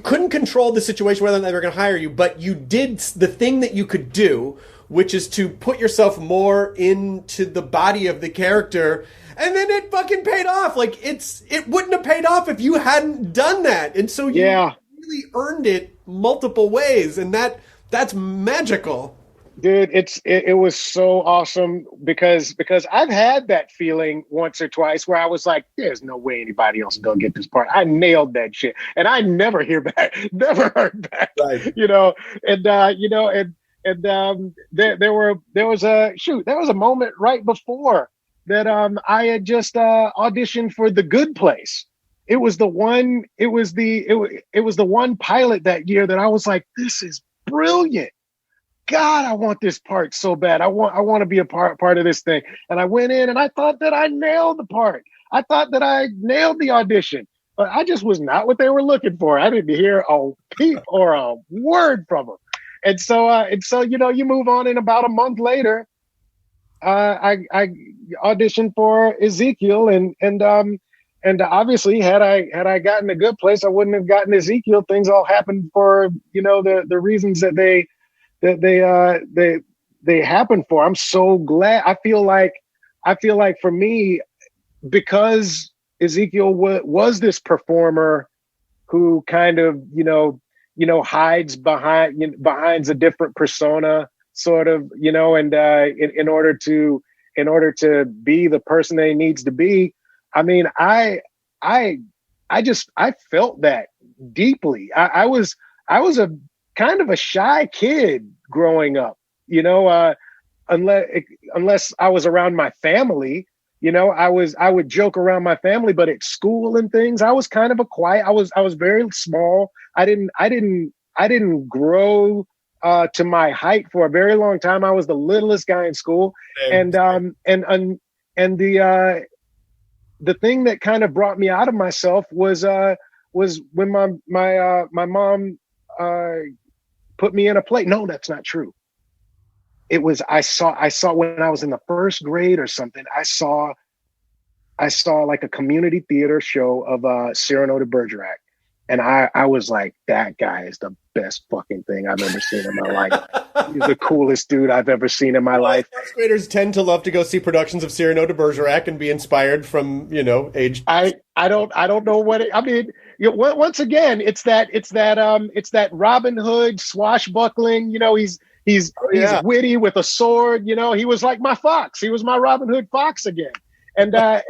Speaker 1: couldn't control the situation whether or not they were going to hire you, but you did the thing that you could do, which is to put yourself more into the body of the character, and then it fucking paid off. Like it wouldn't have paid off if you hadn't done that, and so you really earned it multiple ways, and that's magical.
Speaker 3: Dude, it was so awesome because I've had that feeling once or twice where I was like, there's no way anybody else is gonna get this part. I nailed that shit, and I never hear back, never heard back. Right. There was a moment right before that I had just auditioned for The Good Place. It was the one pilot that year that I was like, this is brilliant. God, I want this part so bad. I want to be a part of this thing. And I went in and I thought that I nailed the part. I thought that I nailed the audition, but I just was not what they were looking for. I didn't hear a peep or a word from them. And so, you move on, and about a month later, I auditioned for Ezekiel, and obviously, had I gotten A Good Place, I wouldn't have gotten Ezekiel. Things all happened for the reasons that they happened for. I'm so glad. I feel like for me, because Ezekiel was this performer who kind of hides behind a different persona, sort of, and in order to be the person that he needs to be. I mean, I felt that deeply. I was a kind of a shy kid growing up, unless I was around my family. I would joke around my family, but at school and things, I was kind of a quiet. I was very small. I didn't grow to my height for a very long time. I was the littlest guy in school, and the thing that kind of brought me out of myself was when my mom put me in a play. No, that's not true. It was I saw when I was in the first grade or something. I saw like a community theater show of Cyrano de Bergerac, and I was like, that guy is the best fucking thing I've ever seen in my life. He's the coolest dude I've ever seen in my life.
Speaker 1: First graders tend to love to go see productions of Cyrano de Bergerac and be inspired from age.
Speaker 3: I don't know what I mean. Once again, it's that Robin Hood swashbuckling. He's witty with a sword. He was like my fox. He was my Robin Hood fox again. And I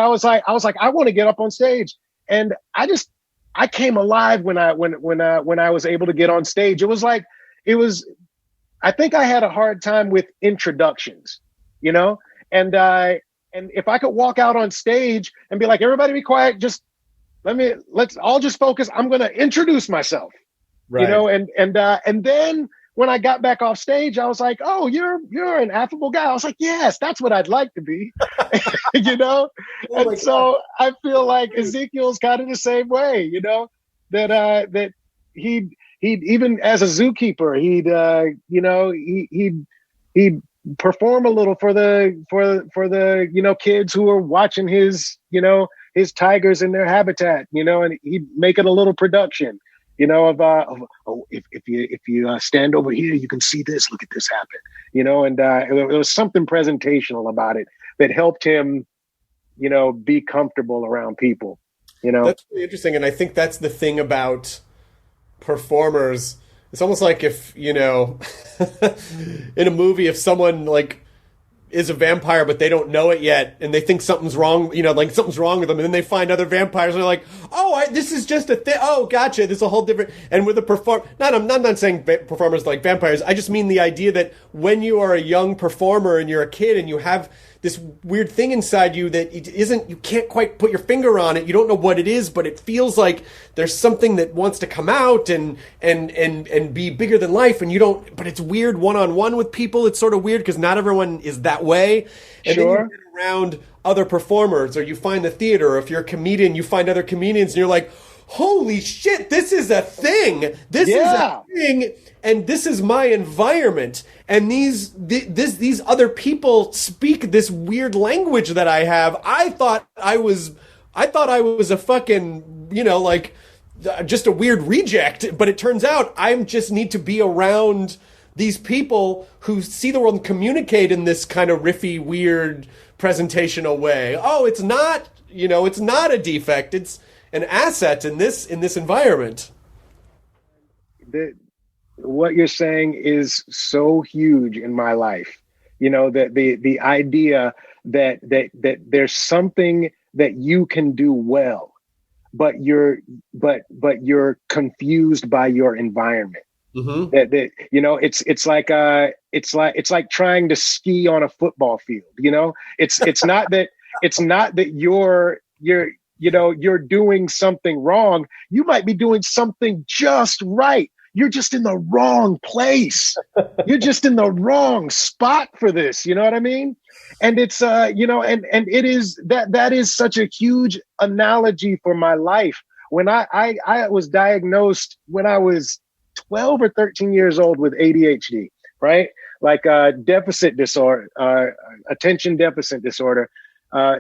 Speaker 3: was like, I want to get up on stage. And I came alive when I was able to get on stage. I think I had a hard time with introductions, and if I could walk out on stage and be like, everybody be quiet, just let's all just focus. I'm going to introduce myself,
Speaker 1: Right.
Speaker 3: and then when I got back off stage, I was like, oh, you're an affable guy. I was like, yes, that's what I'd like to be,
Speaker 1: Oh
Speaker 3: and so I feel like Ezekiel's kind of the same way, that he'd even as a zookeeper, he'd perform a little for the kids who are watching his tigers in their habitat, and he'd make it a little production, if you stand over here, you can see this. Look at this happen, and there was something presentational about it that helped him, be comfortable around people.
Speaker 1: That's really interesting, and I think that's the thing about performers. It's almost like if in a movie, if someone like is a vampire but they don't know it yet and they think something's wrong, like something's wrong with them, and then they find other vampires and they're like, oh, this is just a thing. Oh, gotcha. This is a whole different. And with a I'm not saying performers like vampires. I just mean the idea that when you are a young performer and you're a kid and you have this weird thing inside you that you can't quite put your finger on it. You don't know what it is, but it feels like there's something that wants to come out and be bigger than life. And you don't, but it's weird one-on-one with people. It's sort of weird because not everyone is that way. And
Speaker 3: Sure.
Speaker 1: then you get around other performers, or you find the theater, or if you're a comedian, you find other comedians and you're like, holy shit, this is a thing. This is a thing. And this is my environment. And these other people speak this weird language that I have. I thought I was a fucking, just a weird reject. But it turns out I just need to be around these people who see the world and communicate in this kind of riffy, weird, presentational way. Oh, it's not a defect. It's an asset in this environment.
Speaker 3: What you're saying is so huge in my life. That the idea that there's something that you can do well, but you're confused by your environment.
Speaker 1: Mm-hmm.
Speaker 3: It's like trying to ski on a football field. It's not that you're doing something wrong. You might be doing something just right. You're just in the wrong place. You're just in the wrong spot for this. You know what I mean? And it's, and it is that is such a huge analogy for my life. When I was diagnosed when I was 12 or 13 years old with ADHD, right? Like deficit disorder, attention deficit disorder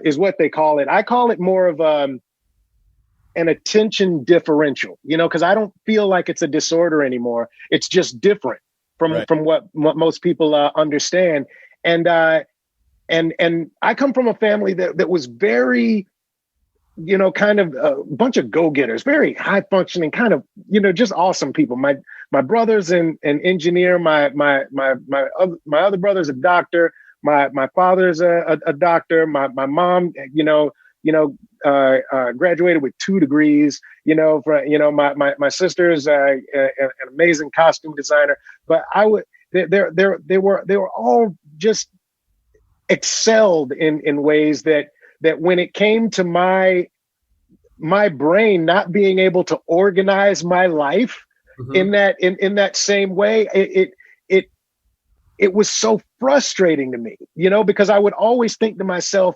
Speaker 3: is what they call it. I call it more of an attention differential, because I don't feel like it's a disorder anymore. It's just different from what most people understand. And I come from a family that was very, kind of a bunch of go-getters, very high functioning, kind of, just awesome people. My brother's an engineer. My other brother's a doctor. My father's a doctor. My mom, graduated with 2 degrees, my sister's an amazing costume designer, but they were all just excelled in ways that when it came to my brain not being able to organize my life mm-hmm. in that same way, it was so frustrating to me, because I would always think to myself,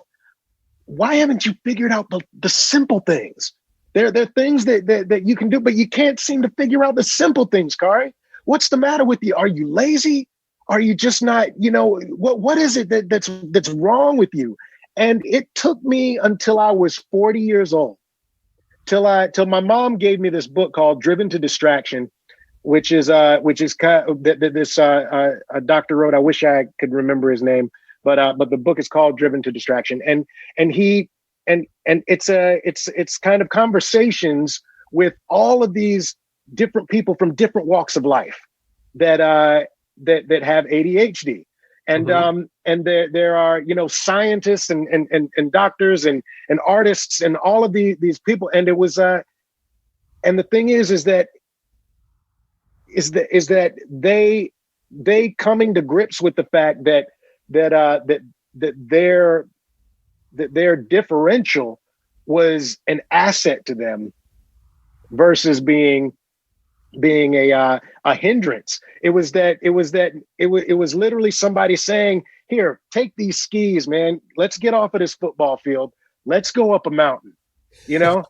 Speaker 3: why haven't you figured out the simple things? There are things that you can do, but you can't seem to figure out the simple things, Khary. What's the matter with you? Are you lazy? Are you just not, what is it that's wrong with you? And it took me until I was 40 years old, till my mom gave me this book called Driven to Distraction, which is kind of this a doctor wrote. I wish I could remember his name. But the book is called Driven to Distraction, and it's kind of conversations with all of these different people from different walks of life that have ADHD, and mm-hmm. And there are scientists and doctors and artists and all of these people, and it was and the thing is that they coming to grips with the fact that their differential was an asset to them versus being a hindrance. It was literally somebody saying, here, take these skis, man. Let's get off of this football field. Let's go up a mountain, you know?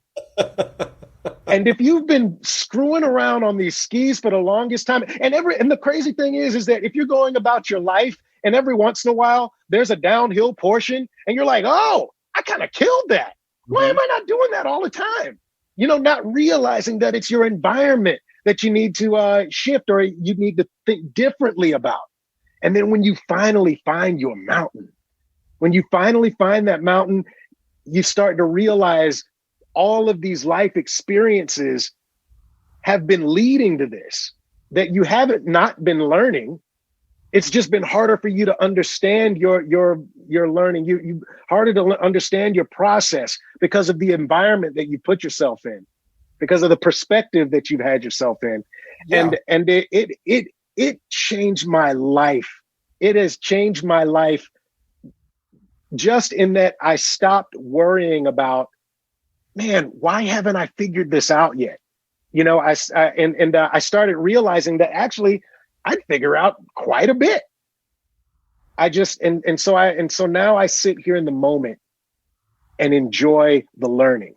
Speaker 3: And if you've been screwing around on these skis for the longest time, and the crazy thing is that if you're going about your life and every once in a while there's a downhill portion and you're like, oh, I kind of killed that. Why am I not doing that all the time? You know, not realizing that it's your environment that you need to shift or you need to think differently about. And then when you finally find your mountain, when you finally find that mountain, you start to realize all of these life experiences have been leading to this, that you haven't not been learning. It's just been harder for you to understand your learning. You harder to understand your process because of the environment that you put yourself in, because of the perspective that you've had yourself in. Yeah. And it changed my life. It has changed my life just in that I stopped worrying about, man, why haven't I figured this out yet? You know, I started realizing that actually I'd figure out quite a bit. So now I sit here in the moment and enjoy the learning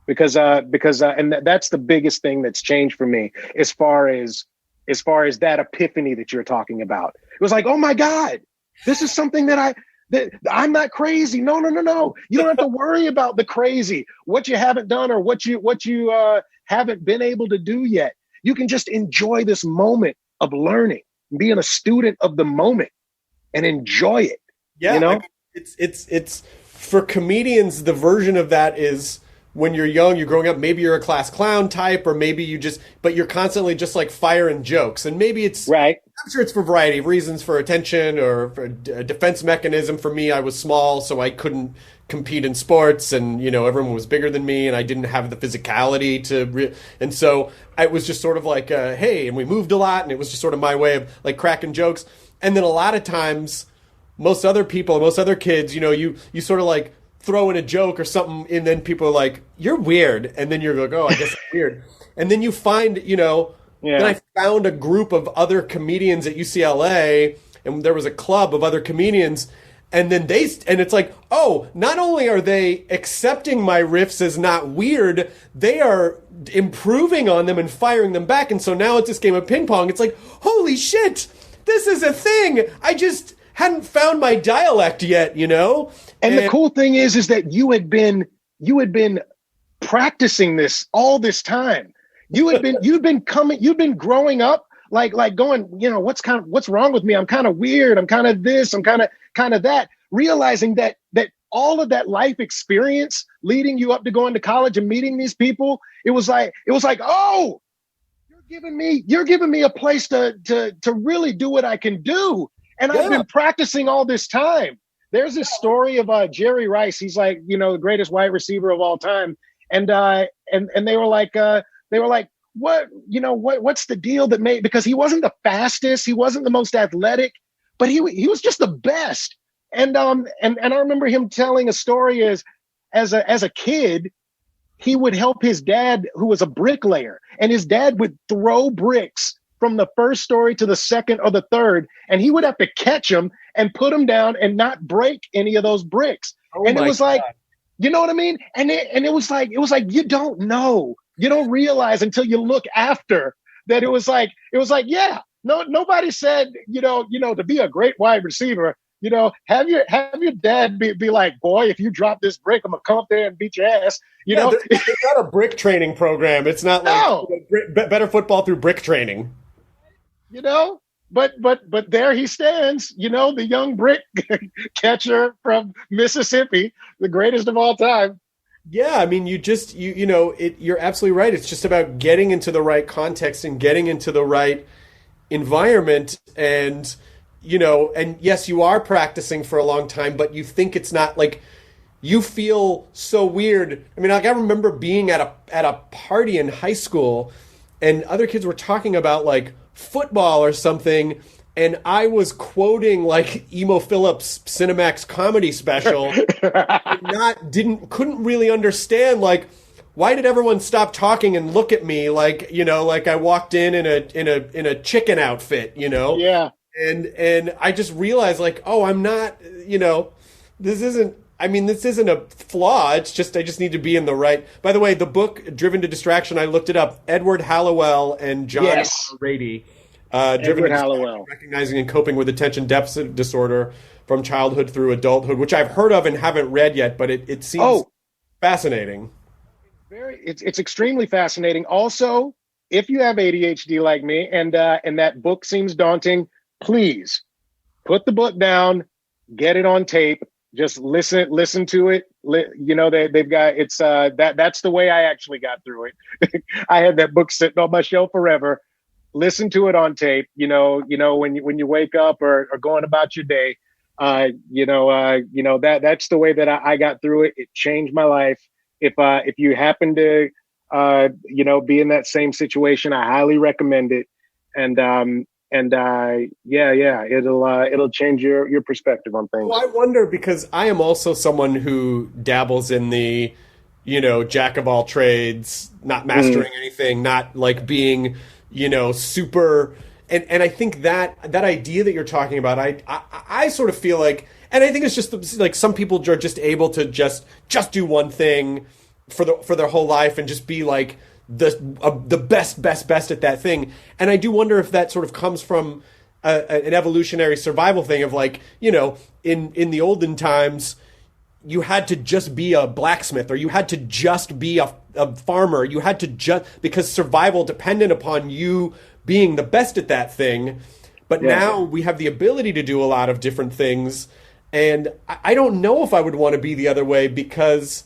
Speaker 3: because that's the biggest thing that's changed for me as far as that epiphany that you're talking about. It was like, oh my God, this is something that I'm not crazy. No. You don't have to worry about the crazy, what you haven't done or what you haven't been able to do yet. You can just enjoy this moment of learning, being a student of the moment and enjoy it.
Speaker 1: Yeah.
Speaker 3: You know,
Speaker 1: it's for comedians, the version of that is when you're young, you're growing up, maybe you're a class clown type, or maybe but you're constantly just like firing jokes. And maybe it's right. I'm sure it's for a variety of reasons, for attention or for a defense mechanism. For me, I was small, so I couldn't compete in sports, and you know everyone was bigger than me, and I didn't have the physicality and so it was just sort of like, hey, and we moved a lot, and it was just sort of my way of like cracking jokes. And then a lot of times, most other kids, you know, you sort of like throw in a joke or something, and then people are like, "You're weird," and then you're like, "Oh, I guess I'm weird," and then you find, you know. Yeah. Then I found a group of other comedians at UCLA, and there was a club of other comedians, and then it's like, oh, not only are they accepting my riffs as not weird, they are improving on them and firing them back. And so now it's this game of ping pong. It's like, holy shit, this is a thing. I just hadn't found my dialect yet, you know?
Speaker 3: And the cool thing is that you had been practicing this all this time. You've been growing up like going, you know, what's wrong with me? I'm kind of weird. I'm kind of this, I'm kind of that, realizing that all of that life experience leading you up to going to college and meeting these people, it was like, oh, you're giving me a place to really do what I can do. And I've been practicing all this time. There's this story of Jerry Rice. He's like, you know, the greatest wide receiver of all time. And they were like, what's the deal that made, because he wasn't the fastest, he wasn't the most athletic, but he was just the best. And I remember him telling a story as a kid, he would help his dad, who was a bricklayer, and his dad would throw bricks from the first story to the second or the third, and he would have to catch them and put them down and not break any of those bricks. Oh, and it was like, you know what I mean? And it was like, you don't know. You don't realize until you look after that it was like, yeah, nobody said, you know, to be a great wide receiver, you know, have your dad be like, boy, if you drop this brick, I'm gonna come up there and beat your ass. You know,
Speaker 1: it's not a brick training program. It's not like better football through brick training.
Speaker 3: You know, but there he stands, you know, the young brick catcher from Mississippi, the greatest of all time.
Speaker 1: Yeah, I mean, you're absolutely right. It's just about getting into the right context and getting into the right environment. And, you know, and yes, you are practicing for a long time, but you think it's not like, you feel so weird. I mean, like, I remember being at a party in high school and other kids were talking about like football or something. and I was quoting like Emo Phillips' Cinemax comedy special, and couldn't really understand like why did everyone stop talking and look at me like like I walked in a chicken outfit,
Speaker 3: Yeah.
Speaker 1: and I just realized like, oh, I'm not, this isn't. I mean, this isn't a flaw. It's just I just need to be in the right. By the way, the book "Driven to Distraction," I looked it up. Edward Hallowell and John Rady. Driven to
Speaker 3: Hallowell.
Speaker 1: Recognizing and Coping with Attention Deficit Disorder from Childhood Through Adulthood, which I've heard of and haven't read yet, but it seems fascinating.
Speaker 3: It's extremely fascinating. Also, if you have ADHD like me and that book seems daunting, please put the book down, get it on tape. Just listen to it. They've got that's the way I actually got through it. I had that book sitting on my shelf forever. Listen to it on tape. When you wake up or going about your day, that's the way that I got through it. It changed my life. If you happen to be in that same situation, I highly recommend it. It'll change your perspective on things.
Speaker 1: Well, I wonder because I am also someone who dabbles in the, jack of all trades, not mastering anything, not like being, super. And I think that idea that you're talking about, I sort of feel like, and I think it's just like some people are just able to just do one thing for their whole life and just be like the best at that thing. And I do wonder if that sort of comes from an evolutionary survival thing of like, in the olden times, you had to just be a blacksmith or you had to just be a farmer. You had to because survival depended upon you being the best at that thing. But now we have the ability to do a lot of different things. And I don't know if I would want to be the other way because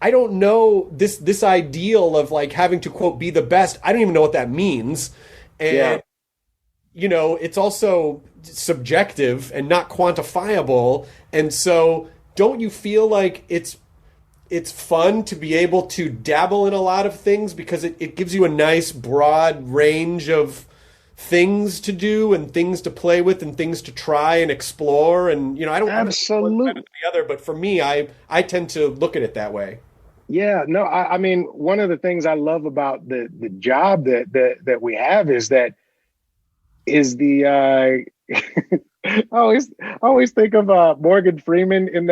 Speaker 1: I don't know this ideal of like having to quote be the best. I don't even know what that means. And it's also subjective and not quantifiable. And so don't you feel like it's fun to be able to dabble in a lot of things because it gives you a nice broad range of things to do and things to play with and things to try and explore. And, I don't
Speaker 3: absolutely
Speaker 1: one better than the other, but for me, I tend to look at it that way.
Speaker 3: Yeah, no, I mean, one of the things I love about the job that we have is the I always think of Morgan Freeman in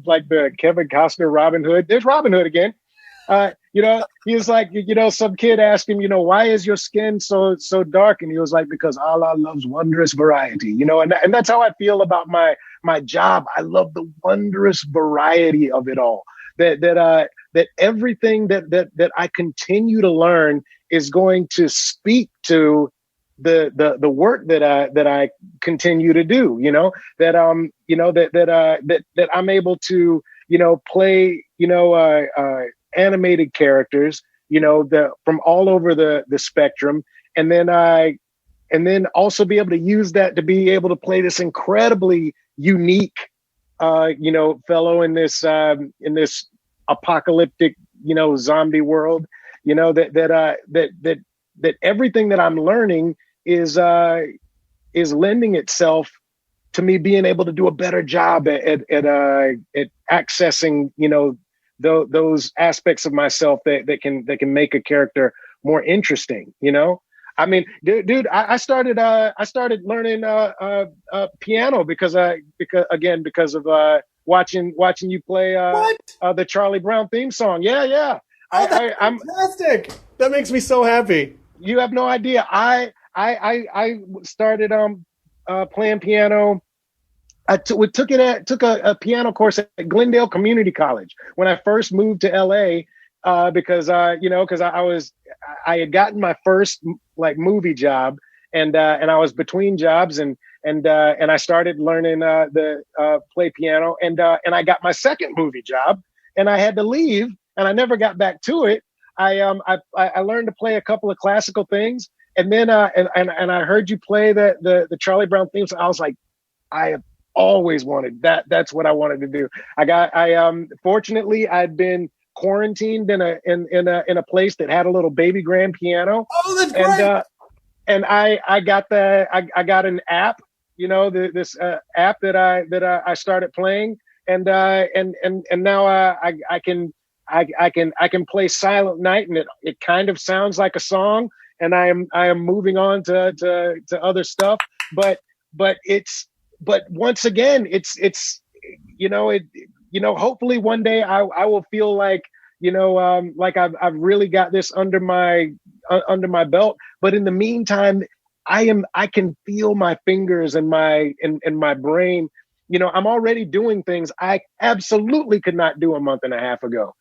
Speaker 3: like the Kevin Costner Robin Hood. There's Robin Hood again. He was like, some kid asked him, why is your skin so dark? And he was like, because Allah loves wondrous variety, and that's how I feel about my job. I love the wondrous variety of it all. That everything that I continue to learn is going to speak to the work that I continue to do, that I'm able to, play, animated characters, from all over the spectrum. And then also be able to use that to be able to play this incredibly unique, fellow in this apocalyptic, zombie world, that everything that I'm learning is lending itself to me being able to do a better job at accessing, those aspects of myself that can make a character more interesting. I mean, dude, I started learning piano because of watching you play the Charlie Brown theme song. Yeah.
Speaker 1: I'm fantastic. That makes me so happy.
Speaker 3: You have no idea. I started playing piano. I took a piano course at Glendale Community College when I first moved to LA, because I had gotten my first like movie job, and I was between jobs, and I started learning the play piano, and I got my second movie job, and I had to leave, and I never got back to it. I learned to play a couple of classical things, and then and I heard you play the Charlie Brown theme, so I was like, I have always wanted that. That's what I wanted to do. Fortunately I'd been quarantined in a place that had a little baby grand piano.
Speaker 1: Oh, that's great.
Speaker 3: And I got an app this app that I started playing, and now I can play Silent Night, and it kind of sounds like a song, and I am moving on to other stuff, but once again, it's hopefully one day I will feel like like I've really got this under my belt, but in the meantime, I can feel my fingers and my brain. I'm already doing things I absolutely could not do a month and a half ago.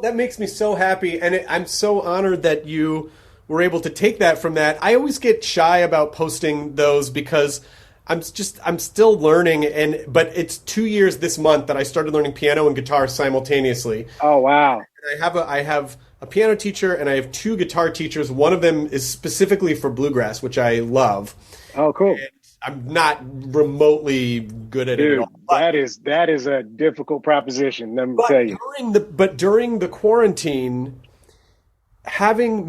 Speaker 1: That makes me so happy, and I'm so honored that you were able to take that from that. I always get shy about posting those because I'm still learning, but it's 2 years this month that I started learning piano and guitar simultaneously.
Speaker 3: Oh wow!
Speaker 1: And I have a piano teacher and I have 2 guitar teachers. One of them is specifically for bluegrass, which I love.
Speaker 3: Oh, cool.
Speaker 1: And I'm not remotely good at it at all.
Speaker 3: That is a difficult proposition, let me tell you.
Speaker 1: During the quarantine, having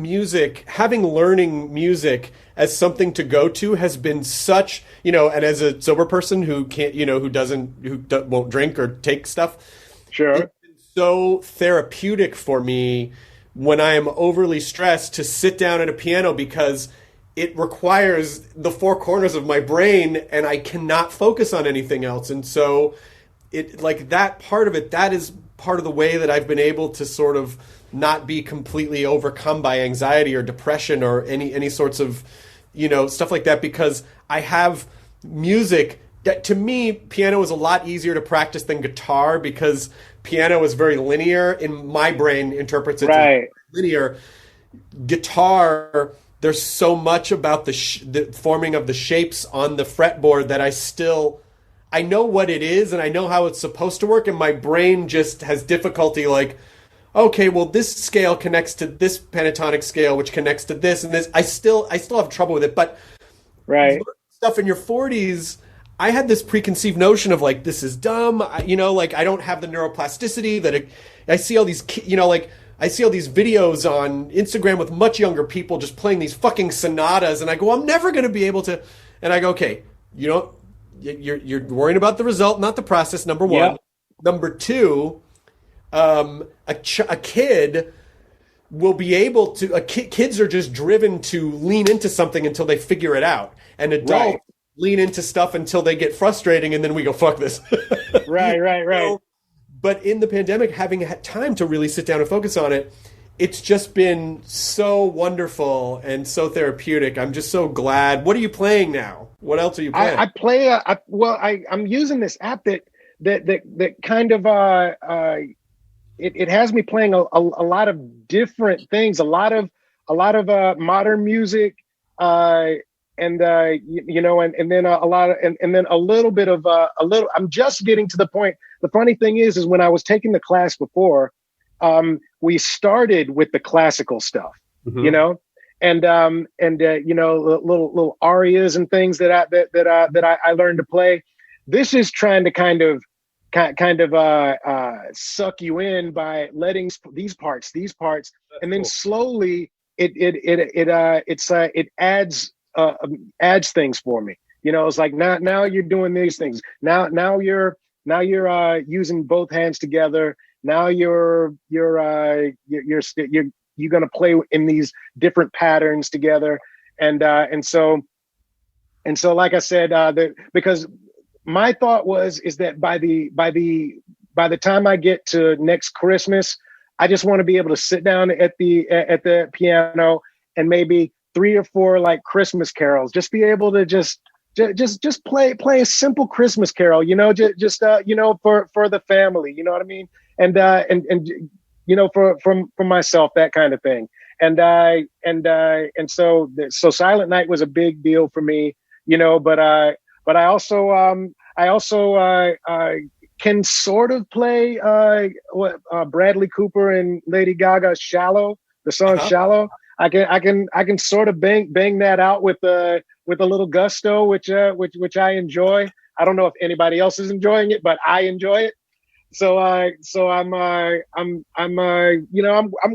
Speaker 1: learning music as something to go to has been such, and as a sober person who can't, who won't drink or take stuff.
Speaker 3: Sure.
Speaker 1: It's been so therapeutic for me when I am overly stressed to sit down at a piano, because it requires the 4 corners of my brain and I cannot focus on anything else. And so that part of it, that is part of the way that I've been able to sort of not be completely overcome by anxiety or depression or any sorts of, stuff like that, because I have music that, to me, piano is a lot easier to practice than guitar, because piano is very linear, and my brain interprets it
Speaker 3: right.
Speaker 1: as linear. Guitar, there's so much about the forming of the shapes on the fretboard that I know what it is and I know how it's supposed to work, and my brain just has difficulty okay, well, this scale connects to this pentatonic scale, which connects to this and this. I still have trouble with it, but
Speaker 3: right.
Speaker 1: Stuff in your 40s, I had this preconceived notion of this is dumb. I don't have the neuroplasticity that I see all these, I see all these videos on Instagram with much younger people just playing these fucking sonatas, and I go, I'm never going to be able to. And I go, okay, you're worrying about the result, not the process. Number one. Yep. Number 2. A kid will be able to. Kids are just driven to lean into something until they figure it out, and adults lean into stuff until they get frustrating, and then we go, fuck this.
Speaker 3: Right.
Speaker 1: But in the pandemic, having had time to really sit down and focus on it, it's just been so wonderful and so therapeutic. I'm just so glad. What are you playing now? What else are you playing?
Speaker 3: I play. I'm using this app that kind of it has me playing a lot of different things, a lot of modern music, and then a lot of, and then a little bit of I'm just getting to the point. The funny thing is when I was taking the class before, we started with the classical stuff,
Speaker 1: mm-hmm.
Speaker 3: And little arias and things that I learned to play. This is trying to kind of suck you in by letting these parts,
Speaker 1: That's
Speaker 3: and then
Speaker 1: cool.
Speaker 3: Slowly it adds things for me. It's like now you're doing these things. Now you're using both hands together. Now you're going to play in these different patterns together, and so like I said, because my thought is that by the time I get to next Christmas, I just want to be able to sit down at the piano and maybe 3 or 4 Christmas carols. Just be able to just play a simple Christmas carol, for the family. You know what I mean? And for myself, that kind of thing. And so Silent Night was a big deal for me, but I also can sort of play Bradley Cooper and Lady Gaga's "Shallow," the song "Shallow." I can sort of bang that out with a little gusto, which I enjoy. I don't know if anybody else is enjoying it, but I enjoy it. I'm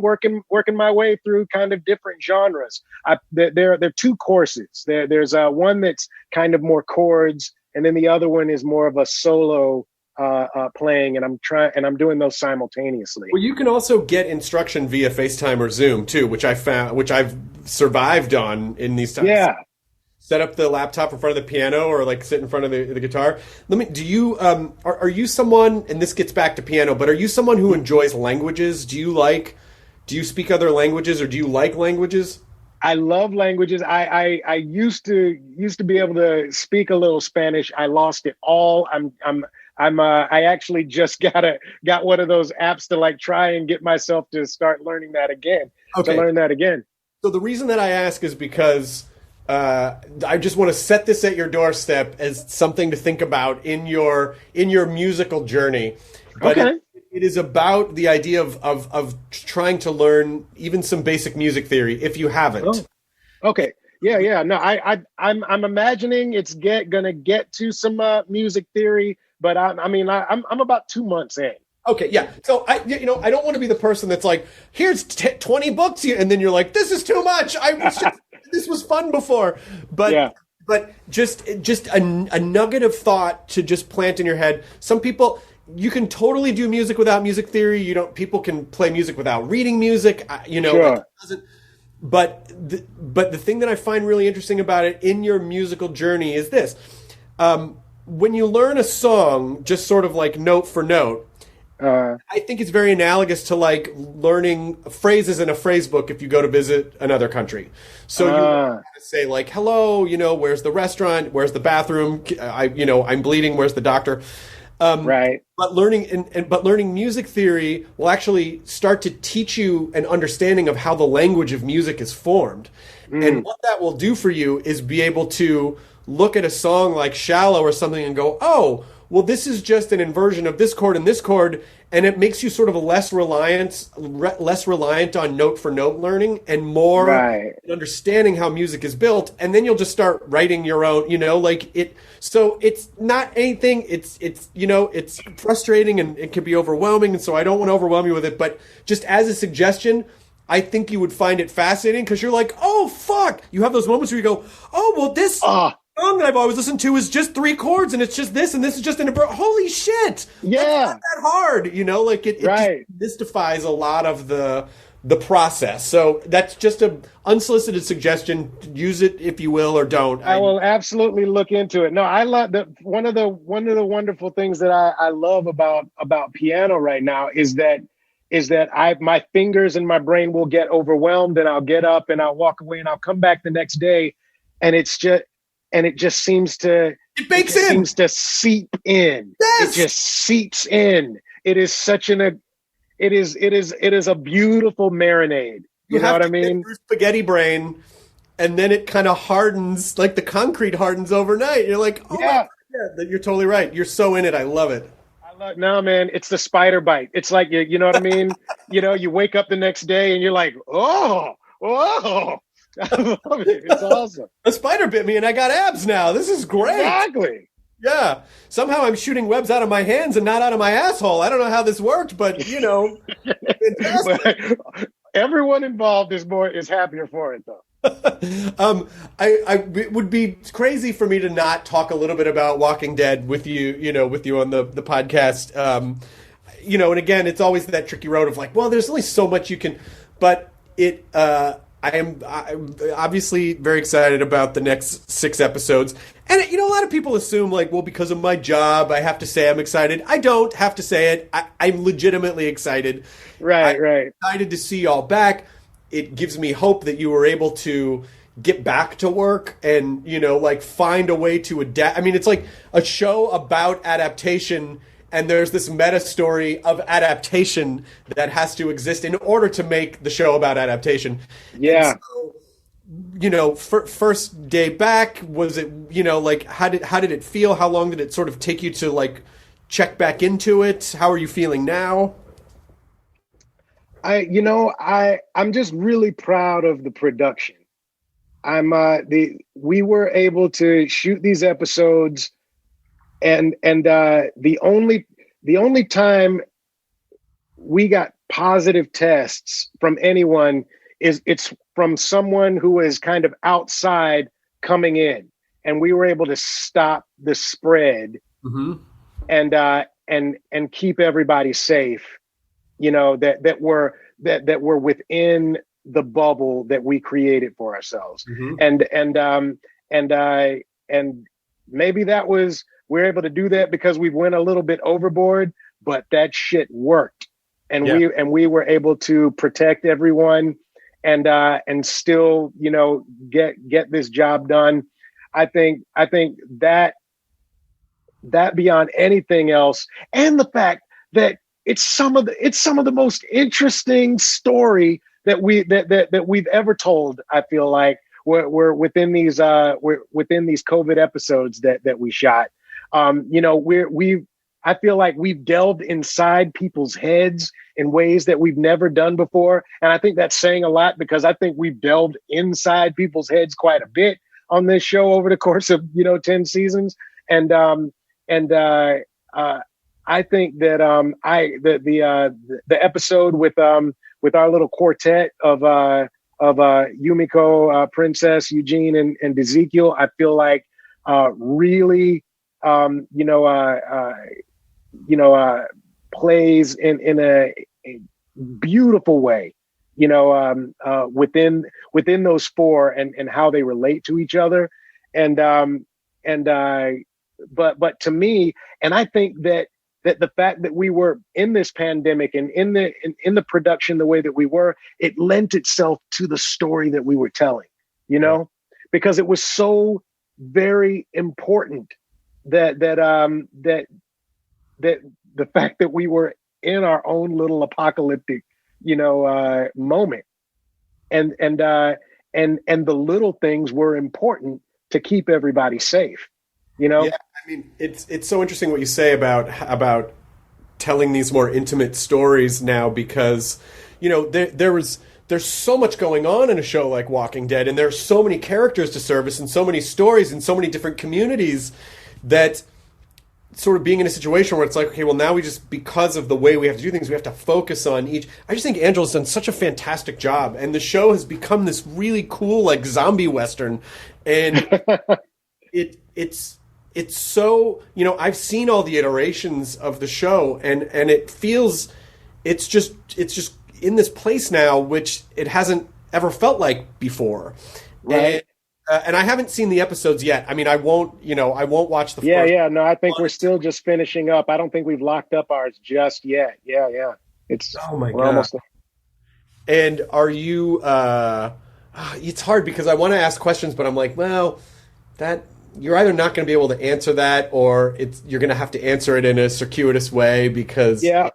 Speaker 3: working my way through kind of different genres. There are two courses. There's one that's kind of more chords, and then the other one is more of a solo playing, and I'm doing those simultaneously.
Speaker 1: Well, you can also get instruction via FaceTime or Zoom too, which I've survived on in these times.
Speaker 3: Yeah.
Speaker 1: Set up the laptop in front of the piano or like sit in front of the guitar. Do you are you someone, and this gets back to piano, but are you someone who enjoys languages? Do you speak other languages, or do you like languages?
Speaker 3: I love languages. I used to be able to speak a little Spanish. I lost it all. I actually just got one of those apps to like try and get myself to start learning that again.
Speaker 1: Okay.
Speaker 3: To learn that again.
Speaker 1: So the reason that I ask is because I just want to set this at your doorstep as something to think about in your musical journey. But
Speaker 3: okay.
Speaker 1: It is about the idea of trying to learn even some basic music theory if you haven't.
Speaker 3: Oh. Okay. Yeah. No, I'm imagining it's gonna get to some music theory, but I'm about 2 months in.
Speaker 1: Okay, yeah. So I don't want to be the person that's like, here's 20 books, and then you're like, this is too much. This was fun before, but
Speaker 3: yeah.
Speaker 1: But just a nugget of thought to just plant in your head. Some people, you can totally do music without music theory. People can play music without reading music.
Speaker 3: Sure.
Speaker 1: But the thing that I find really interesting about it in your musical journey is this: when you learn a song, just sort of like note for note. I think it's very analogous to like learning phrases in a phrase book if you go to visit another country. So you say like, hello, where's the restaurant? Where's the bathroom? I'm bleeding. Where's the doctor?
Speaker 3: Right.
Speaker 1: But learning music theory will actually start to teach you an understanding of how the language of music is formed. And what that will do for you is be able to look at a song like Shallow or something and go, oh, well, this is just an inversion of this chord and this chord, and it makes you sort of less reliant on note for note learning and more understanding how music is built. And then you'll just start writing your own, So it's not anything. It's frustrating and it can be overwhelming. And so I don't want to overwhelm you with it, but just as a suggestion, I think you would find it fascinating because you're like, oh, fuck. You have those moments where you go, oh, well, this song that I've always listened to is just 3 chords and it's just this and this is just holy shit.
Speaker 3: Yeah.
Speaker 1: That's not that hard. It just mystifies a lot of the process. So that's just an unsolicited suggestion. Use it if you will or don't.
Speaker 3: I will absolutely look into it. No, I love one of the wonderful things that I love about piano right now is that my fingers and my brain will get overwhelmed and I'll get up and I'll walk away and I'll come back the next day and it just seems to seems to seep in.
Speaker 1: Yes!
Speaker 3: It just seeps in. It is such it is a beautiful marinade. You know what I mean?
Speaker 1: Get spaghetti brain, and then it kind of hardens, like the concrete hardens overnight. You're like, oh yeah, you're totally right. You're so in it. I love it.
Speaker 3: No, man, it's the spider bite. It's like, you know what I mean? You wake up the next day and you're like, oh. I love it. It's awesome.
Speaker 1: A spider bit me and I got abs now. This is great.
Speaker 3: Exactly.
Speaker 1: Yeah. Somehow I'm shooting webs out of my hands and not out of my asshole. I don't know how this worked, but fantastic.
Speaker 3: Everyone involved is happier for it though.
Speaker 1: It would be crazy for me to not talk a little bit about Walking Dead with you on the podcast. And again, it's always that tricky road of like, well, there's only so much you can, but I'm obviously very excited about the next 6 episodes. And, a lot of people assume like, well, because of my job, I have to say I'm excited. I don't have to say it. I'm legitimately excited.
Speaker 3: Right.
Speaker 1: Excited to see y'all back. It gives me hope that you were able to get back to work and, find a way to adapt. I mean, it's like a show about adaptation, and there's this meta story of adaptation that has to exist in order to make the show about adaptation.
Speaker 3: Yeah.
Speaker 1: And so, first day back, was it, how did it feel? How long did it sort of take you to like check back into it? How are you feeling now?
Speaker 3: I'm just really proud of the production. We were able to shoot these episodes and the the only time we got positive tests from anyone it's from someone who is kind of outside coming in, and we were able to stop the spread and keep everybody safe, that were within the bubble that we created for ourselves. And maybe that was, we're able to do that because we went a little bit overboard, but that shit worked. And we were able to protect everyone and still, get this job done. I think that beyond anything else, and the fact that it's some of the most interesting story that we've ever told. I feel like we're within these COVID episodes that we shot. I feel like we've delved inside people's heads in ways that we've never done before. And I think that's saying a lot, because I think we've delved inside people's heads quite a bit on this show over the course of, 10 seasons. And I think that the episode with our little quartet of Yumiko, Princess, Eugene, and Ezekiel, I feel like really plays in a beautiful way, within those four and how they relate to each other. But to me, and I think that the fact that we were in this pandemic and in the production the way that we were, it lent itself to the story that we were telling, because it was so very important that the fact that we were in our own little apocalyptic, moment, and the little things were important to keep everybody safe, Yeah,
Speaker 1: I mean, it's so interesting what you say about telling these more intimate stories now, because, there's so much going on in a show like Walking Dead, and there's so many characters to service and so many stories and so many different communities that sort of being in a situation where it's like, okay, well, now because of the way we have to do things, we have to focus on each. I just think Angela's done such a fantastic job, and the show has become this really cool, like, zombie Western. And it's so, I've seen all the iterations of the show, and it feels, it's just in this place now, which it hasn't ever felt like before.
Speaker 3: Right.
Speaker 1: And I haven't seen the episodes yet. I mean, I won't watch the first.
Speaker 3: Yeah. No, I think we're still just finishing up. I don't think we've locked up ours just yet. Yeah. It's,
Speaker 1: oh my
Speaker 3: God.
Speaker 1: Almost. And are you, it's hard because I want to ask questions, but I'm like, well, that you're either not going to be able to answer that, or you're going to have to answer it in a circuitous way, because
Speaker 3: and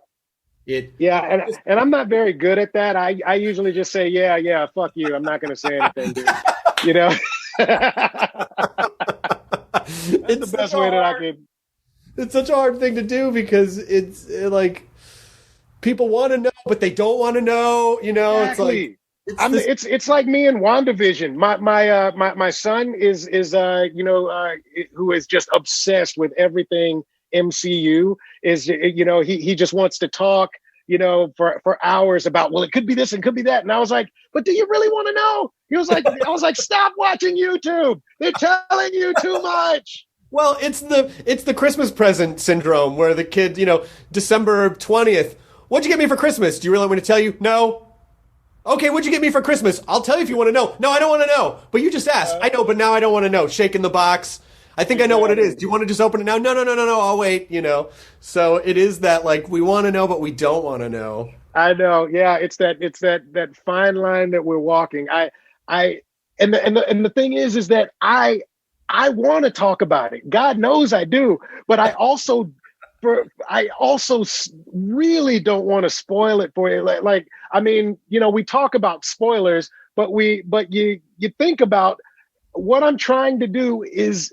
Speaker 3: I'm not very good at that. I usually just say, yeah, fuck you. I'm not going to say anything, dude. It's the best way that I can.
Speaker 1: It's such a hard thing to do, because it's like people want to know, but they don't want to know.
Speaker 3: Exactly. It's like me in WandaVision. My son is who is just obsessed with everything MCU. He just wants to talk for hours about, well, it could be this and could be that. And I was like, but do you really want to know? He was like, I was like, stop watching YouTube. They're telling you too much.
Speaker 1: Well, it's the Christmas present syndrome, where the kid, December 20th, what'd you get me for Christmas? Do you really want me to tell you? No. Okay, what'd you get me for Christmas? I'll tell you if you want to know. No, I don't want to know. But you just asked. I know, but now I don't want to know. Shaking the box. I think I know what it is. Do you want to just open it now? No. I'll wait, So it is that, like, we want to know, but we don't want to know.
Speaker 3: I know. Yeah, it's that fine line that we're walking. And the thing is that I want to talk about it. God knows I do, but I also really don't want to spoil it for you. Like, I mean, we talk about spoilers, but you think about what I'm trying to do is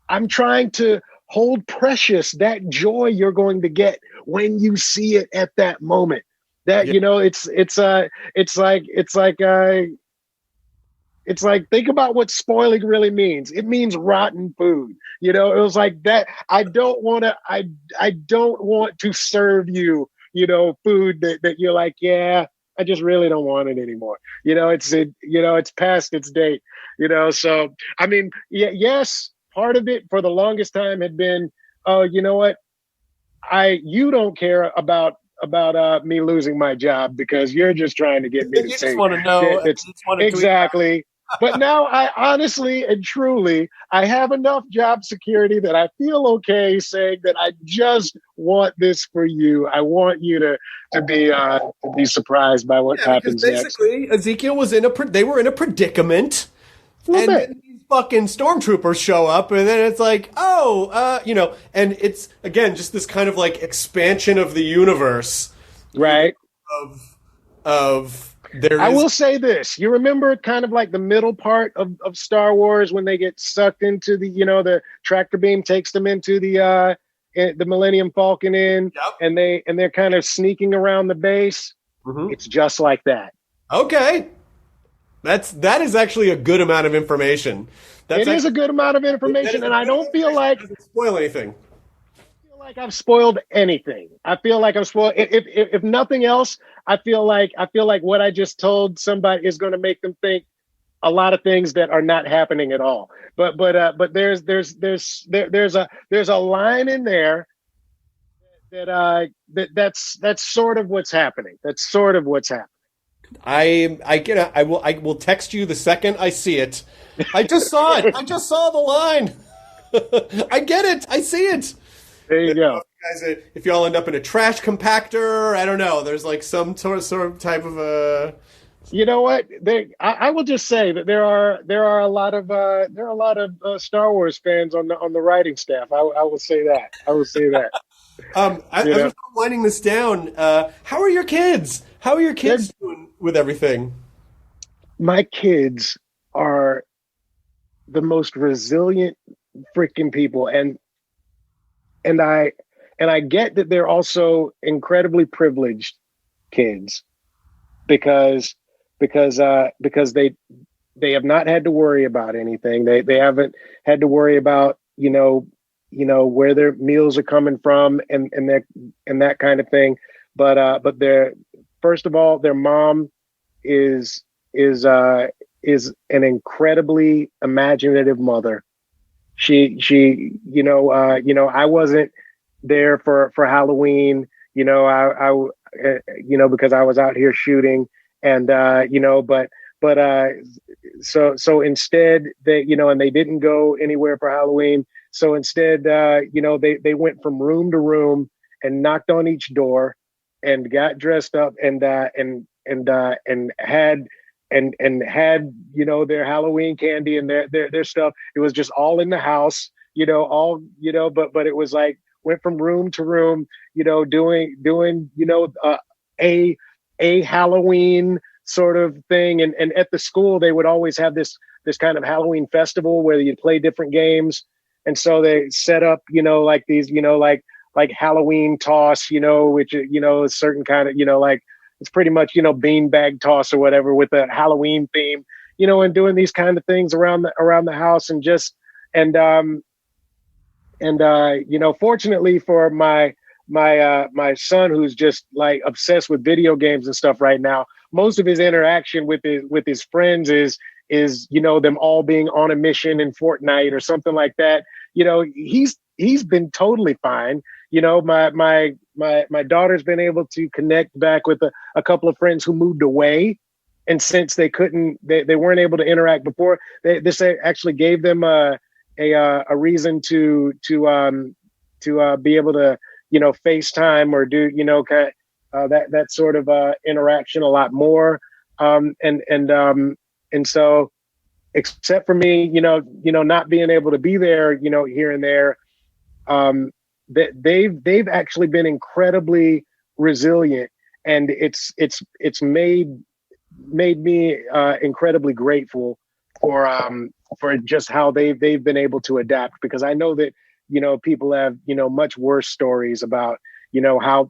Speaker 3: I'm trying to hold precious that joy you're going to get when you see it at that moment. That, it's like It's like, think about what spoiling really means. It means rotten food. You know, it was like that. I don't want to, I don't want to serve you, you know, food that you're like, yeah, I just really don't want it anymore. You know, it's past its date, you know? So, I mean, yeah, yes, part of it for the longest time had been, oh, you know what? You don't care about me losing my job because you're just trying to get me to
Speaker 1: You
Speaker 3: say
Speaker 1: just want to know.
Speaker 3: it's
Speaker 1: You just want to tweet.
Speaker 3: exactly. But now I honestly and truly, I have enough job security that I feel okay saying that I just want this for you. I want you to be surprised by what happens
Speaker 1: because
Speaker 3: next.
Speaker 1: basically Ezekiel was they were in a predicament,
Speaker 3: Little
Speaker 1: and
Speaker 3: bit.
Speaker 1: then these fucking stormtroopers show up, and then it's like, oh, you know, and it's again just this kind of like expansion of the universe,
Speaker 3: Right.
Speaker 1: of there.
Speaker 3: I will say this. You remember kind of like the middle part of Star Wars when they get sucked into the, you know, the tractor beam takes them into the Millennium Falcon
Speaker 1: Yep.
Speaker 3: and they're kind of sneaking around the base.
Speaker 1: Mhm.
Speaker 3: It's just like that.
Speaker 1: Okay, that is actually a good amount of information.
Speaker 3: It is a good amount of information, and I don't feel like
Speaker 1: doesn't spoil anything.
Speaker 3: I've spoiled anything. I feel like I'm spoiled. If nothing else, I feel like what I just told somebody is going to make them think a lot of things that are not happening at all. But there's a line in there that's sort of what's happening. That's sort of what's happening.
Speaker 1: I will text you the second I see it. I just saw it. I just saw the line. I get it. I see it.
Speaker 3: There you go.
Speaker 1: Guys, if y'all end up in a trash compactor, I don't know. There's like some sort of type of a.
Speaker 3: You know what? I will just say that there are a lot of Star Wars fans on the writing staff. I will say that. I will say that.
Speaker 1: I was winding this down. How are your kids? How are your kids doing with everything?
Speaker 3: My kids are the most resilient freaking people, and I get that they're also incredibly privileged kids because they have not had to worry about anything. They haven't had to worry about, you know, where their meals are coming from and that kind of thing. But they're, first of all, their mom is an incredibly imaginative mother. She I wasn't there for Halloween, I because I was out here shooting, and so instead and they didn't go anywhere for Halloween. So instead, they went from room to room and knocked on each door and got dressed up and had their Halloween candy and their stuff. It was just all in the house, but it was like went from room to room, doing a Halloween sort of thing. And at the school, they would always have this kind of Halloween festival where you play different games. And so they set up, like these, like Halloween toss, which, a certain kind of, it's pretty much, beanbag toss or whatever with a Halloween theme, and doing these kind of things around the house and just, fortunately for my son, who's just like obsessed with video games and stuff right now, most of his interaction with his friends is them all being on a mission in Fortnite or something like that. He's been totally fine. My daughter's been able to connect back with a couple of friends who moved away, and since they weren't able to interact before, this actually gave them a reason to be able to FaceTime or do that sort of interaction a lot more, and so except for me not being able to be there here and there, that they've actually been incredibly resilient, and it's made me incredibly grateful for just how they've been able to adapt, because I know that people have much worse stories about how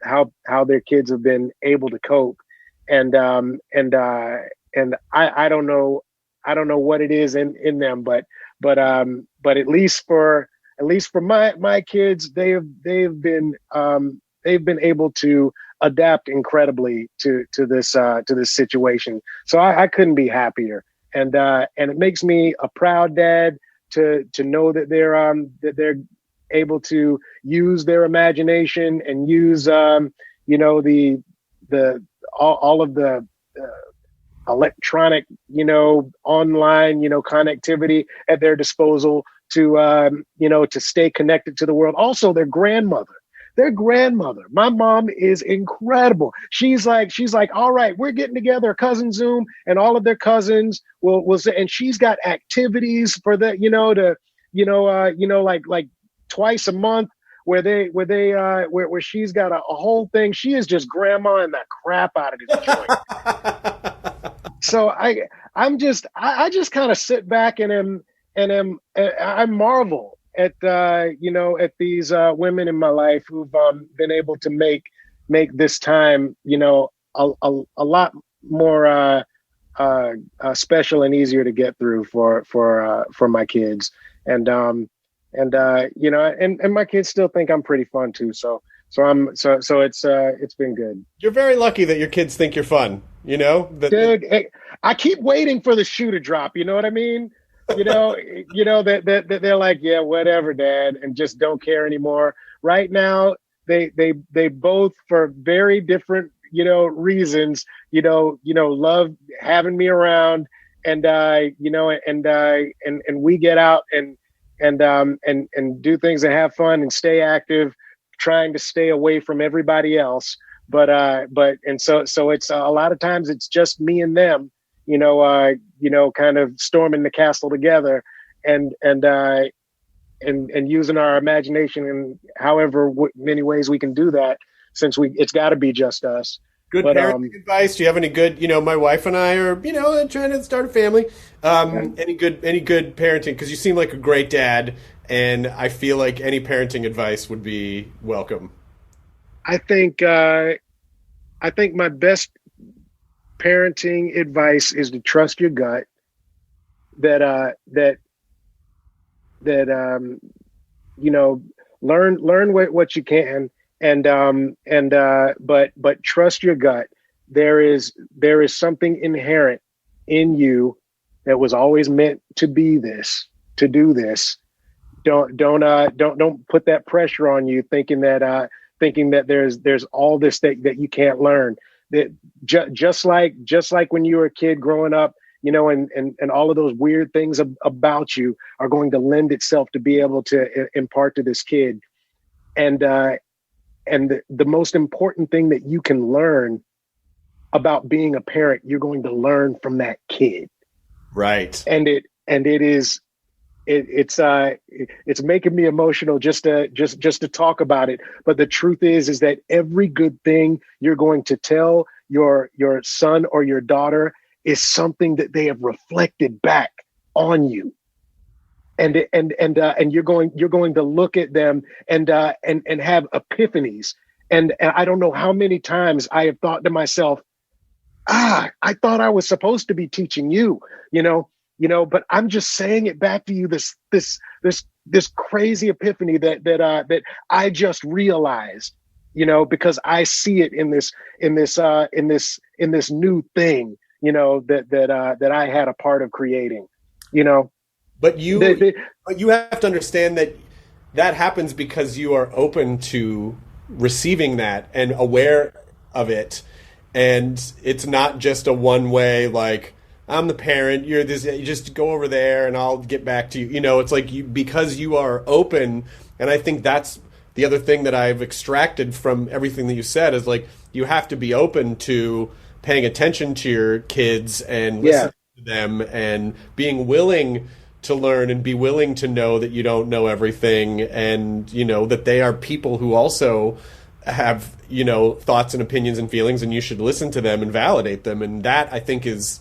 Speaker 3: their kids have been able to cope, and I don't know I don't know what it is in them, but at least for my kids, they've been able to adapt incredibly to this situation. So I couldn't be happier, and it makes me a proud dad to know that they're able to use their imagination and use the all of the electronic online connectivity at their disposal to stay connected to the world. Also their grandmother, my mom is incredible. She's like, all right, we're getting together, cousin Zoom, and all of their cousins will say, and she's got activities for the like twice a month where she's got a whole thing. She is just grandma in the crap out of this joint. So I just kind of sit back and I marvel at at these women in my life who've been able to make this time a lot more special and easier to get through for my kids, and my kids still think I'm pretty fun too. So it's been good.
Speaker 1: You're very lucky that your kids think you're fun.
Speaker 3: Dude, I keep waiting for the shoe to drop. You know what I mean? That they're like, yeah, whatever, Dad, and just don't care anymore. Right now, they both, for very different reasons, love having me around, and we get out and do things and have fun and stay active, trying to stay away from everybody else. But so it's a lot of times it's just me and them, kind of storming the castle together and using our imagination in however many ways we can do that, since it's got to be just us.
Speaker 1: Good parenting advice. Do you have any good, my wife and I are, trying to start a family. Any good parenting? Because you seem like a great dad, and I feel like any parenting advice would be welcome.
Speaker 3: I think my best parenting advice is to trust your gut. Learn what you can, but trust your gut. There is something inherent in you that was always meant to do this. Don't put that pressure on you, thinking that there's all this that you can't learn. That just like when you were a kid growing up, and all of those weird things about you are going to lend itself to be able to impart to this kid. And the most important thing that you can learn about being a parent, you're going to learn from that kid.
Speaker 1: Right.
Speaker 3: And it's making me emotional just to talk about it. But the truth is that every good thing you're going to tell your son or your daughter is something that they have reflected back on you. And you're going to look at them and have epiphanies. And I don't know how many times I have thought to myself, I thought I was supposed to be teaching you, but I'm just saying it back to you, this crazy epiphany that I just realized, because I see it in this new thing, that I had a part of creating,
Speaker 1: But you have to understand that happens because you are open to receiving that and aware of it. And it's not just a one way, like, I'm the parent, you're this, you just go over there and I'll get back to you. It's like because you are open. And I think that's the other thing that I've extracted from everything that you said is, like, you have to be open to paying attention to your kids and listening to them and being willing to learn and be willing to know that you don't know everything, and that they are people who also have thoughts and opinions and feelings, and you should listen to them and validate them. And that, I think, is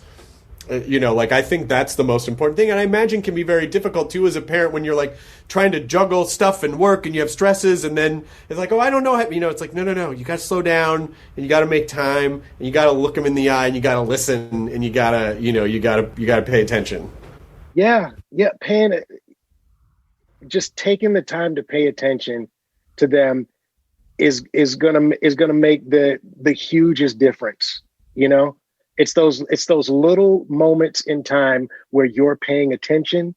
Speaker 1: Like, I think that's the most important thing. And I imagine can be very difficult too as a parent when you're like trying to juggle stuff and work and you have stresses, and then it's like, oh, I don't know how, it's like, no, you got to slow down and you got to make time and you got to look them in the eye and you got to listen and you got to, you got to pay attention.
Speaker 3: Yeah. Just taking the time to pay attention to them is gonna make the hugest difference. It's those little moments in time where you're paying attention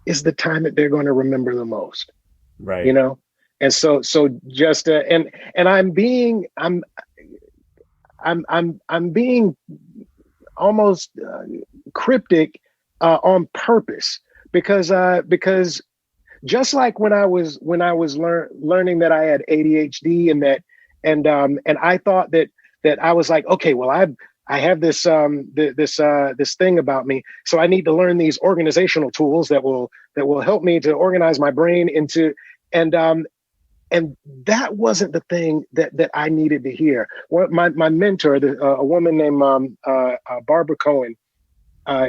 Speaker 3: is the time that they're going to remember the most.
Speaker 1: Right.
Speaker 3: And so just and I'm being almost cryptic on purpose because just like when I was learning that I had ADHD and I thought that I was like, okay, well, I have this thing about me, so I need to learn these organizational tools that will help me to organize my brain into and that wasn't the thing that I needed to hear. My mentor, a woman named Barbara Cohen,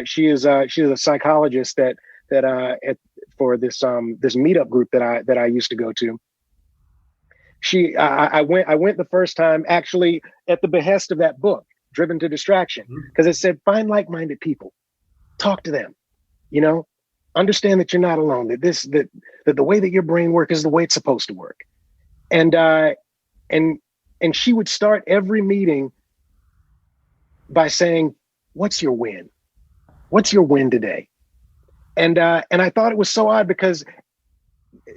Speaker 3: she is a psychologist for this meetup group that I used to go to. I went the first time actually at the behest of that book, Driven to Distraction, because it said find like-minded people, talk to them, understand that you're not alone, that the way that your brain works is the way it's supposed to work, and she would start every meeting by saying, "What's your win? What's your win today?" And I thought it was so odd because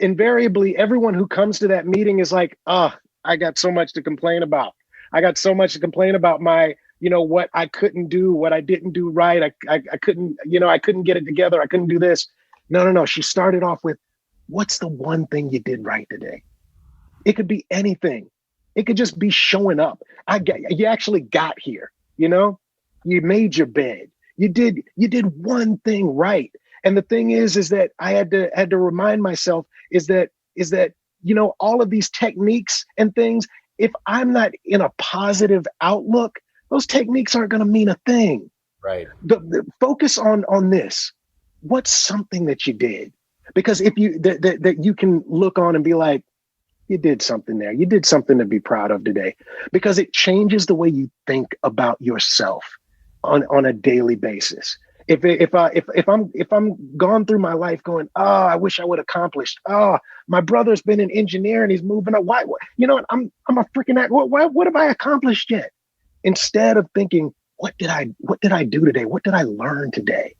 Speaker 3: invariably everyone who comes to that meeting is like, I got so much to complain about. I got so much to complain about my, what I couldn't do, what I didn't do right. I couldn't, I couldn't get it together. I couldn't do this. No. She started off with, what's the one thing you did right today? It could be anything. It could just be showing up. You actually got here, you made your bed. You did one thing right. And the thing is that I had to remind myself is that, all of these techniques and things, if I'm not in a positive outlook, those techniques aren't going to mean a thing.
Speaker 1: Right.
Speaker 3: The focus on this. What's something that you did? Because if that you can look on and be like, you did something there. You did something to be proud of today, because it changes the way you think about yourself on a daily basis. If I'm gone through my life going, I wish I would have accomplished. My brother's been an engineer and he's moving up. Why? I'm a freaking act. What have I accomplished yet? Instead of thinking, what did I do today? What did I learn today?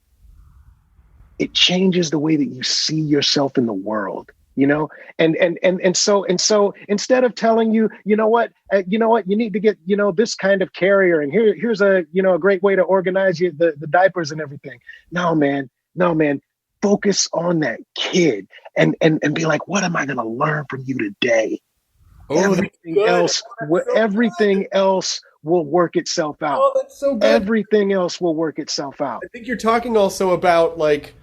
Speaker 3: It changes the way that you see yourself in the world. And so instead of telling you, you need to get, this kind of carrier, and here's a great way to organize the diapers and everything. No, man, focus on that kid and be like, what am I going to learn from you today? Everything else will work itself out.
Speaker 1: Oh, that's so good.
Speaker 3: Everything else will work itself out.
Speaker 1: I think you're talking also about like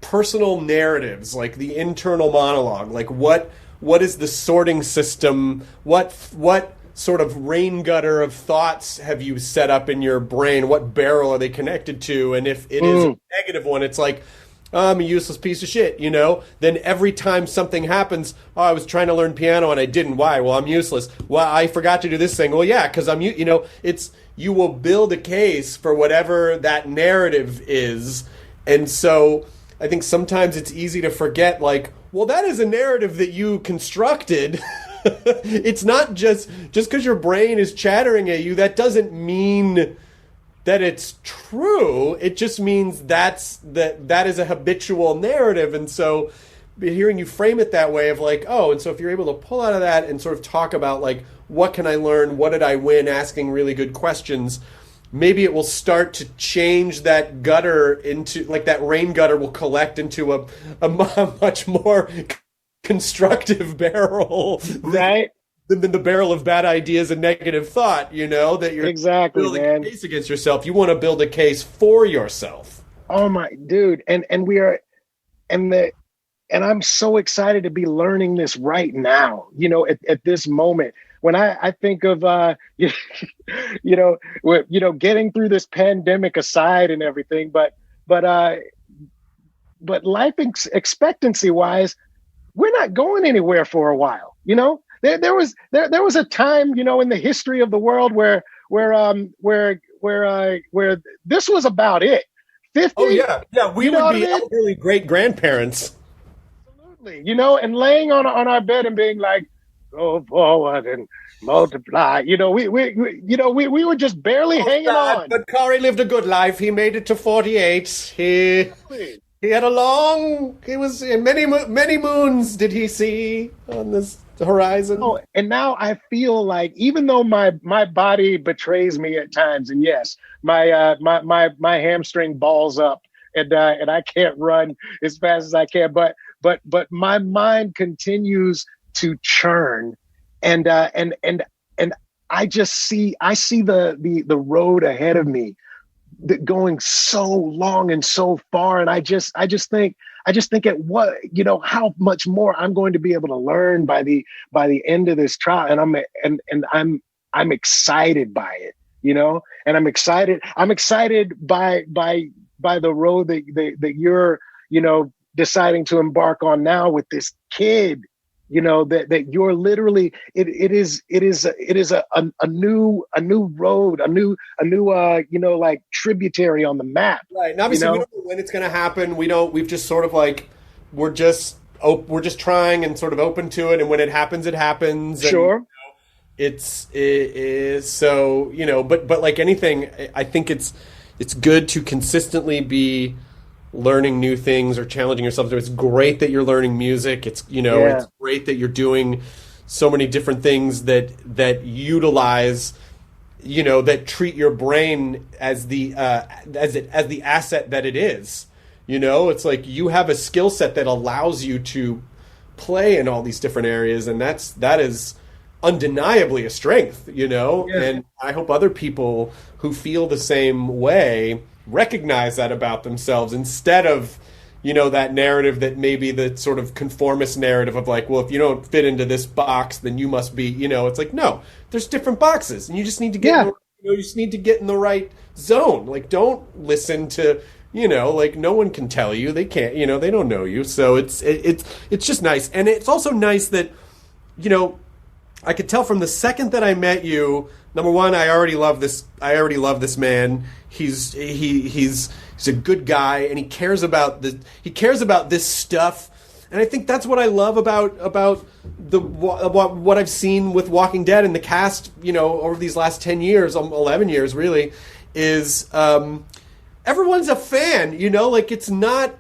Speaker 1: personal narratives, like the internal monologue, like what is the sorting system, what sort of rain gutter of thoughts have you set up in your brain, what barrel are they connected to, and if it is a negative one, it's like, I'm a useless piece of shit, then every time something happens, I was trying to learn piano and I didn't. Why? Well, I'm useless. Well, I forgot to do this thing. Well, yeah, because it's, you will build a case for whatever that narrative is. And so I think sometimes it's easy to forget, like, well, that is a narrative that you constructed. It's not just because your brain is chattering at you, that doesn't mean that it's true. It just means that is a habitual narrative. And so hearing you frame it that way of like, and so if you're able to pull out of that and sort of talk about like, what can I learn? What did I win? Asking really good questions. Maybe it will start to change that gutter into, like, that rain gutter will collect into a much more constructive barrel,
Speaker 3: right?
Speaker 1: Than the barrel of bad ideas and negative thought, that you're
Speaker 3: exactly
Speaker 1: building
Speaker 3: man.
Speaker 1: A case against yourself. You want to build a case for yourself.
Speaker 3: Oh my dude. And I'm so excited to be learning this right now, at this moment, when I think of getting through this pandemic aside and everything, but life expectancy wise, we're not going anywhere for a while. There was a time, in the history of the world where this was about it. 50.
Speaker 1: Oh yeah, we would be elderly great grandparents.
Speaker 3: Absolutely, and laying on our bed and being like, go forward and multiply. We were just barely hanging on.
Speaker 1: But Khary lived a good life. He made it to 48. He had many moons did he see on this horizon.
Speaker 3: Oh, and now I feel like, even though my body betrays me at times, and yes, my hamstring balls up, and I can't run as fast as I can, but my mind continues to churn, and I see the road ahead of me going so long and so far, and I just think at what, how much more I'm going to be able to learn by the end of this trial, and I'm excited by it, and I'm excited by the road that you're deciding to embark on now with this kid, that you're literally, it is a new road, a new like tributary on the map.
Speaker 1: Right. And obviously we don't know when it's going to happen. We've just sort of like, we're just trying and sort of open to it. And when it happens, it happens.
Speaker 3: Sure.
Speaker 1: And, it is so, but like anything, I think it's good to consistently be learning new things or challenging yourself. It's great that you're learning music. It's it's great that you're doing so many different things that utilize, that treat your brain as the asset that it is. It's like you have a skill set that allows you to play in all these different areas, and that is undeniably a strength. And I hope other people who feel the same way recognize that about themselves, instead of that narrative that maybe the sort of conformist narrative of like, well, if you don't fit into this box, then you must be, it's like, no, there's different boxes, and you just need to get you just need to get in the right zone. Like, don't listen to like, no one can tell you. They can't, they don't know you. So it's just nice. And it's also nice that I could tell from the second that I met you, number one, I already love this man. He's a good guy, and he cares about this stuff. And I think that's what I love about what I've seen with Walking Dead and the cast, over these last 10 years, 11 years really, is everyone's a fan, like it's not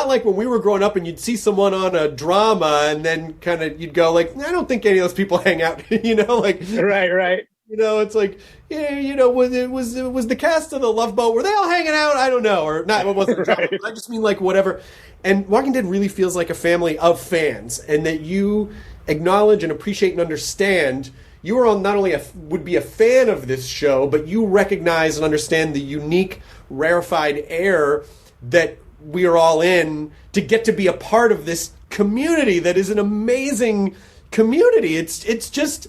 Speaker 1: like when we were growing up and you'd see someone on a drama and then kind of you'd go like, I don't think any of those people hang out, like
Speaker 3: right.
Speaker 1: It's like, was the cast of the Love Boat, were they all hanging out? I don't know, or not. It wasn't. Right. I just mean like whatever. And Walking Dead really feels like a family of fans, and that you acknowledge and appreciate and understand. You are not only would be a fan of this show, but you recognize and understand the unique, rarefied air that we are all in to get to be a part of this community that is an amazing community. This just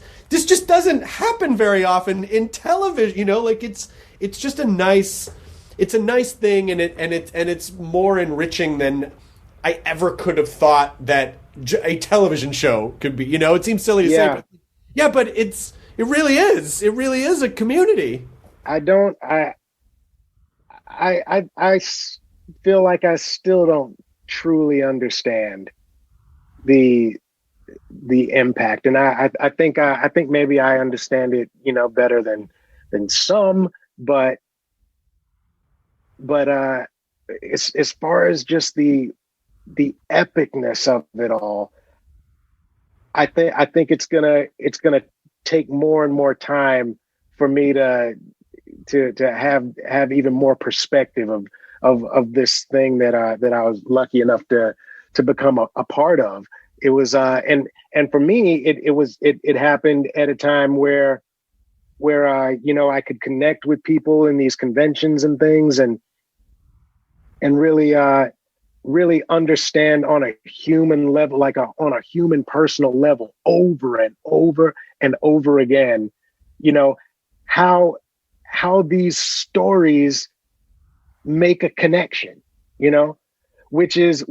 Speaker 1: doesn't happen very often in television, like it's just a nice thing, and it's more enriching than I ever could have thought that a television show could be. It seems silly to say, but it really is a community.
Speaker 3: I feel like I still don't truly understand the impact, and I think maybe I understand it, better than some, but as far as just the epicness of it all, I think it's gonna take more and more time for me to have even more perspective of this thing that I was lucky enough to become a part of. It was and for me it happened at a time where I could connect with people in these conventions and things, and really really understand on a human level, like on a human personal level, over and over and over again, you know, how these stories make a connection, you know, which is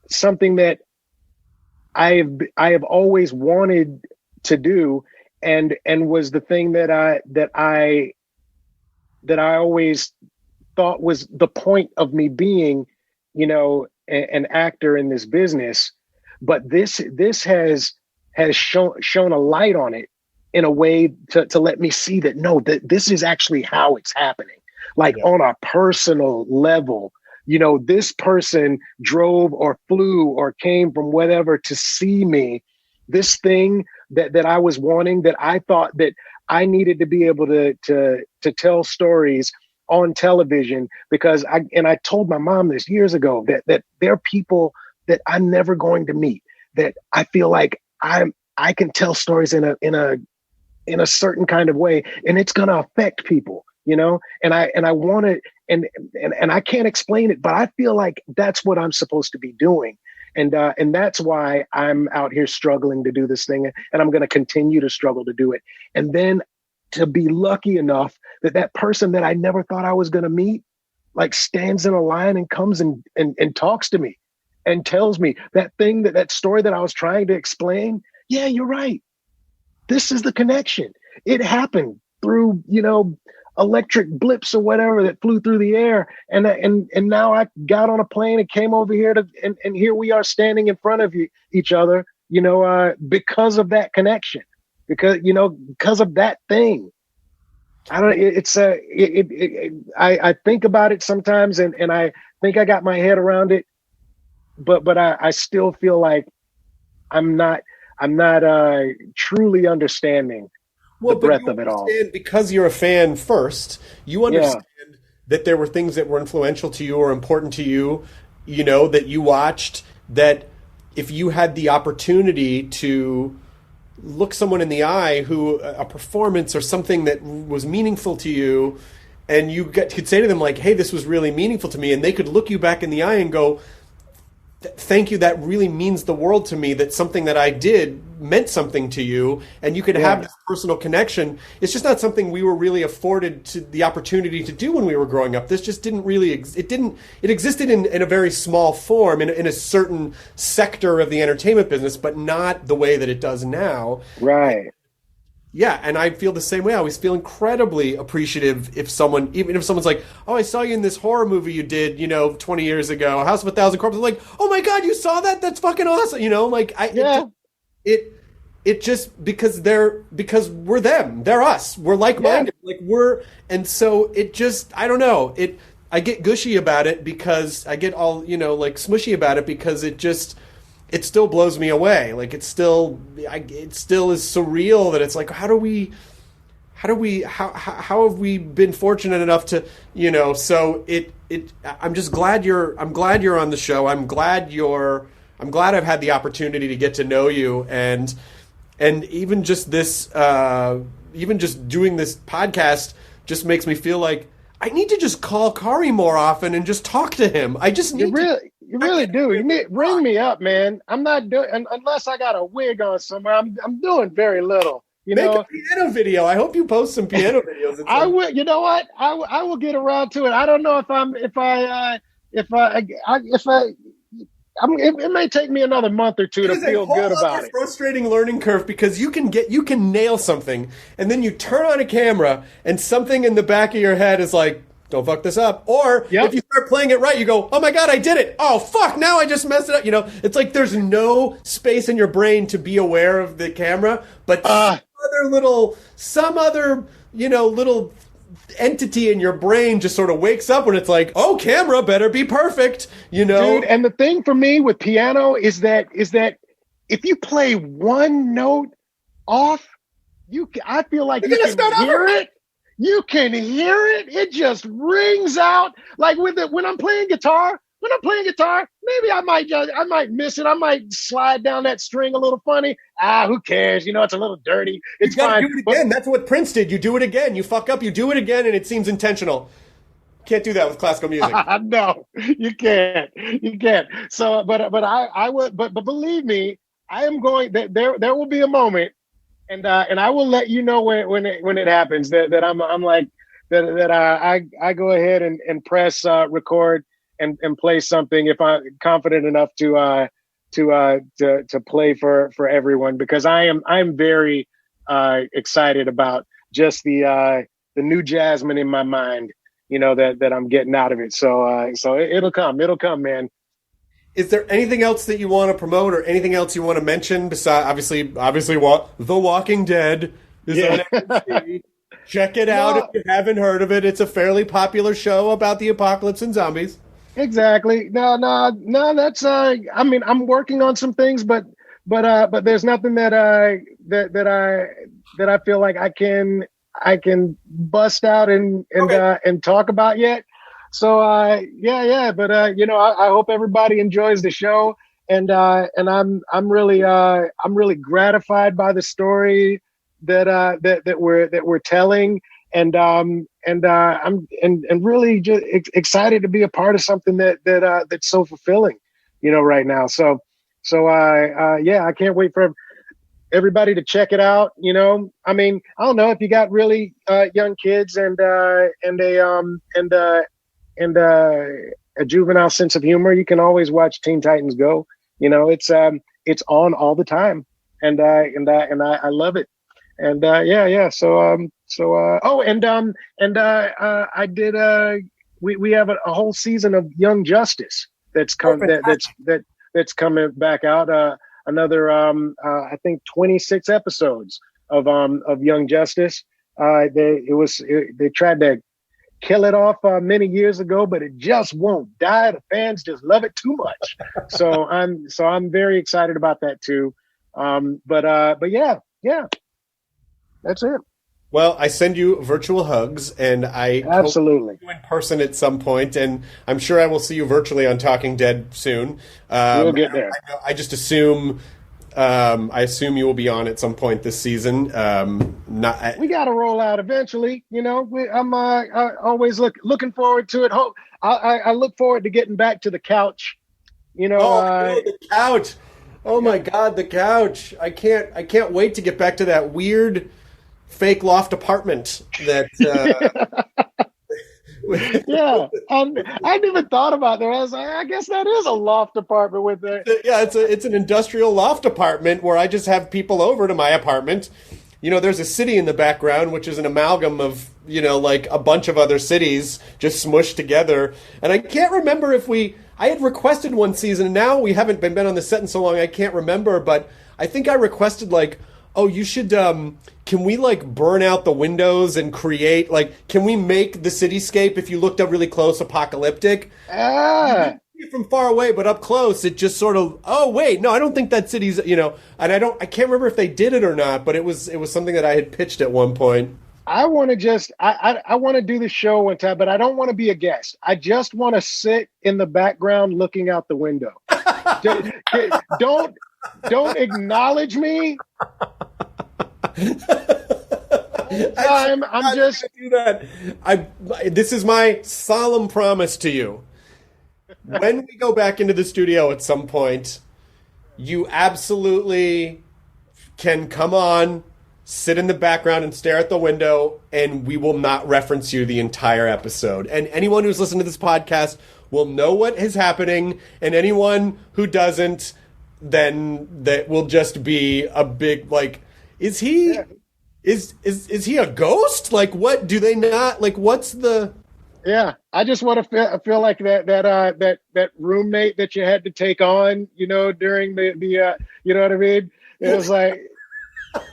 Speaker 3: something that I have always wanted to do, and was the thing that I always thought was the point of me being, you know, an actor in this business. But this has shown a light on it in a way to let me see that no, that this is actually how it's happening. Like on a personal level, you know, this person drove or flew or came from whatever to see me. This thing that I was wanting, that I thought that I needed to be able to tell stories on television, because I told my mom this years ago, that there are people that I'm never going to meet, that I feel like I can tell stories in a certain kind of way, and it's going to affect people, you know, and I want to, and I can't explain it, but I feel like that's what I'm supposed to be doing. And that's why I'm out here struggling to do this thing, and I'm going to continue to struggle to do it. And then to be lucky enough that person that I never thought I was going to meet, like, stands in a line and comes and talks to me and tells me that thing, that story that I was trying to explain. Yeah, you're right. This is the connection. It happened through, you know, electric blips or whatever that flew through the air. And now I got on a plane and came over here and here we are standing in front of each other, you know, because of that connection, because of that thing. I don't, I think about it sometimes and I think I got my head around it, but I still feel like I'm not truly understanding the breadth of it all.
Speaker 1: Because you're a fan first, you understand that there were things that were influential to you or important to you, you know, that you watched, that if you had the opportunity to look someone in the eye who a performance or something that was meaningful to you, and you could say to them like, hey, this was really meaningful to me, and they could look you back in the eye and go, thank you, that really means the world to me, that something that I did meant something to you, and you could have this personal connection. It's just not something we were really afforded to the opportunity to do when we were growing up. This just didn't really, it existed in a very small form, in a certain sector of the entertainment business, but not the way that it does now.
Speaker 3: Right.
Speaker 1: Yeah, and I feel the same way. I always feel incredibly appreciative even if someone's like, oh, I saw you in this horror movie you did, 20 years ago, House of a Thousand Corpses. I'm like, oh my God, you saw that? That's fucking awesome. It just, because we're them. They're us. We're like-minded. And so it just, I don't know. I get gushy about it because I get all, smushy about it because it still blows me away. Like, it still is surreal that it's like, how have we been fortunate enough to, so I'm just glad you're on the show. I'm glad I've had the opportunity to get to know you, and even just this, even just doing this podcast just makes me feel like I need to just call Khary more often and just talk to him. I just need
Speaker 3: You really do. You need, ring me up, man. I'm not doing, unless I got a wig on somewhere. I'm doing very little. Make
Speaker 1: a piano video. I hope you post some piano videos.
Speaker 3: I will. You know what? I will get around to it. I don't know it may take me another month or two to feel good about it.
Speaker 1: Frustrating learning curve, because you can nail something, and then you turn on a camera and something in the back of your head is like, don't fuck this up. Or if you start playing it right, you go, oh my God, I did it. Oh fuck, now I just messed it up. It's like there's no space in your brain to be aware of the camera, but some other little entity in your brain just sort of wakes up when it's like, oh, camera better be perfect, Dude,
Speaker 3: and the thing for me with piano is that if you play one note off, I feel like you can hear it. You can hear it. It just rings out. Like when I'm playing guitar, maybe I might miss it. I might slide down that string a little funny. Who cares? It's a little dirty. It's fine.
Speaker 1: Do it again. That's what Prince did. You do it again. You fuck up. You do it again, and it seems intentional. can't do that with classical music.
Speaker 3: No, you can't. You can't. So, but I would. But believe me, I am going. There will be a moment, and I will let you know when it happens. That I'm like that I go ahead and press record and play something if I'm confident enough to play for everyone, because I'm very excited about just the new Jasmine in my mind, that I'm getting out of it. So it'll come, man.
Speaker 1: Is there anything else that you want to promote or anything else you want to mention besides obviously what The Walking Dead is on AMC? Check it out if you haven't heard of it. It's a fairly popular show about the apocalypse and zombies.
Speaker 3: Exactly. No. That's I mean, I'm working on some things, but there's nothing that I feel like I can bust out and talk about yet. So yeah. But I hope everybody enjoys the show, and I'm really gratified by the story that we're telling. And I'm really just excited to be a part of something that's so fulfilling, right now. So I can't wait for everybody to check it out. I mean, I don't know if you got really young kids and a juvenile sense of humor, you can always watch Teen Titans Go. It's on all the time, and I love it. And I did we have a whole season of Young Justice that's that's coming back out, another I think 26 episodes of Young Justice. They tried to kill it off many years ago, but it just won't die. The fans just love it too much. So I'm very excited about that too. But yeah. That's it.
Speaker 1: Well, I send you virtual hugs, and I
Speaker 3: absolutely
Speaker 1: hope you in person at some point, and I'm sure I will see you virtually on Talking Dead soon.
Speaker 3: We'll get there.
Speaker 1: I just assume, I assume you will be on at some point this season.
Speaker 3: We got to roll out eventually. I'm always looking forward to it. I look forward to getting back to the couch.
Speaker 1: The couch. Oh my God, the couch! I can't wait to get back to that weird fake loft apartment that
Speaker 3: yeah, I hadn't even thought about that. I was like, I guess that is a loft apartment with it.
Speaker 1: Yeah, it's an industrial loft apartment where I just have people over to my apartment. There's a city in the background, which is an amalgam of, like a bunch of other cities just smushed together. And I can't remember if I had requested one season, and now we haven't been on the set in so long, I can't remember, but I think I requested you should, can we burn out the windows and create, can we make the cityscape, if you looked up really close, apocalyptic? From far away, but up close, it just sort of, oh wait, no, I don't think that city's, and I can't remember if they did it or not, but it was something that I had pitched at one point.
Speaker 3: I want to I want to do the show one time, but I don't want to be a guest. I just want to sit in the background looking out the window. Don't acknowledge me. I'm just
Speaker 1: do that. This is my solemn promise to you. When we go back into the studio at some point, you absolutely can come on, sit in the background and stare at the window, and we will not reference you the entire episode. And anyone who's listened to this podcast will know what is happening, and anyone who doesn't, then that will just be a big, is he a ghost? What do they not, what's the...
Speaker 3: Yeah, I just want to feel like that roommate that you had to take on, during the you know what I mean? It was like,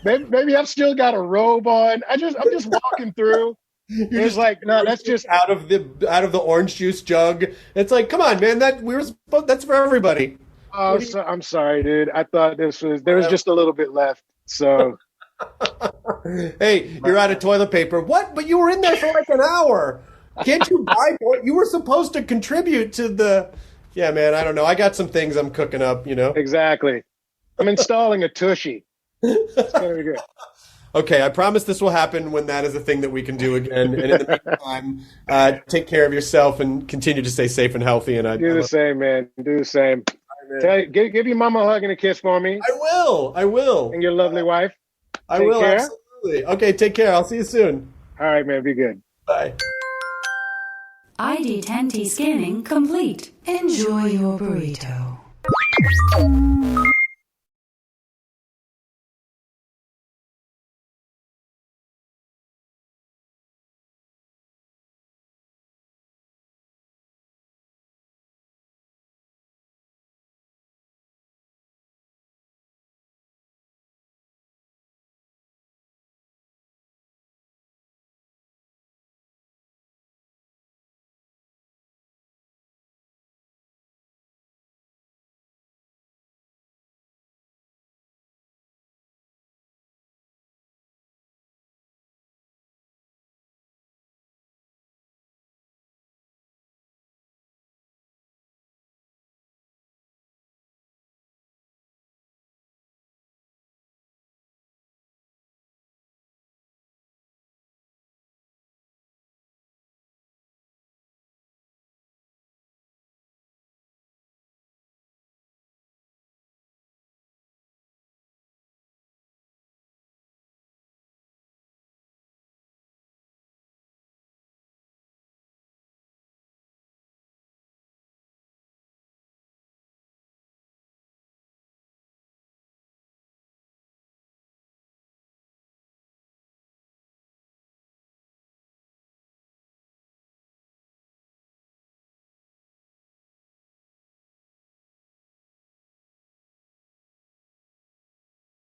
Speaker 3: maybe I've still got a robe on. I'm just walking through. It's like, no, that's just
Speaker 1: out of the orange juice jug. It's like, come on, man, that's for everybody.
Speaker 3: Oh, I'm sorry, dude. I thought there was just a little bit left. So,
Speaker 1: hey, you're out of toilet paper. What? But you were in there for an hour. Can't you buy more? You were supposed to contribute to the... Yeah, man, I don't know. I got some things I'm cooking up,
Speaker 3: Exactly. I'm installing a tushy. It's going to be good.
Speaker 1: Okay, I promise this will happen when that is a thing that we can do again. And in the meantime, take care of yourself and continue to stay safe and healthy. And
Speaker 3: Do the same, man. Do the same. Give your mama a hug and a kiss for me.
Speaker 1: I will.
Speaker 3: And your lovely wife.
Speaker 1: I will, absolutely. Okay, take care. I'll see you soon.
Speaker 3: All right, man. Be good.
Speaker 1: Bye.
Speaker 2: ID10T scanning complete. Enjoy your burrito.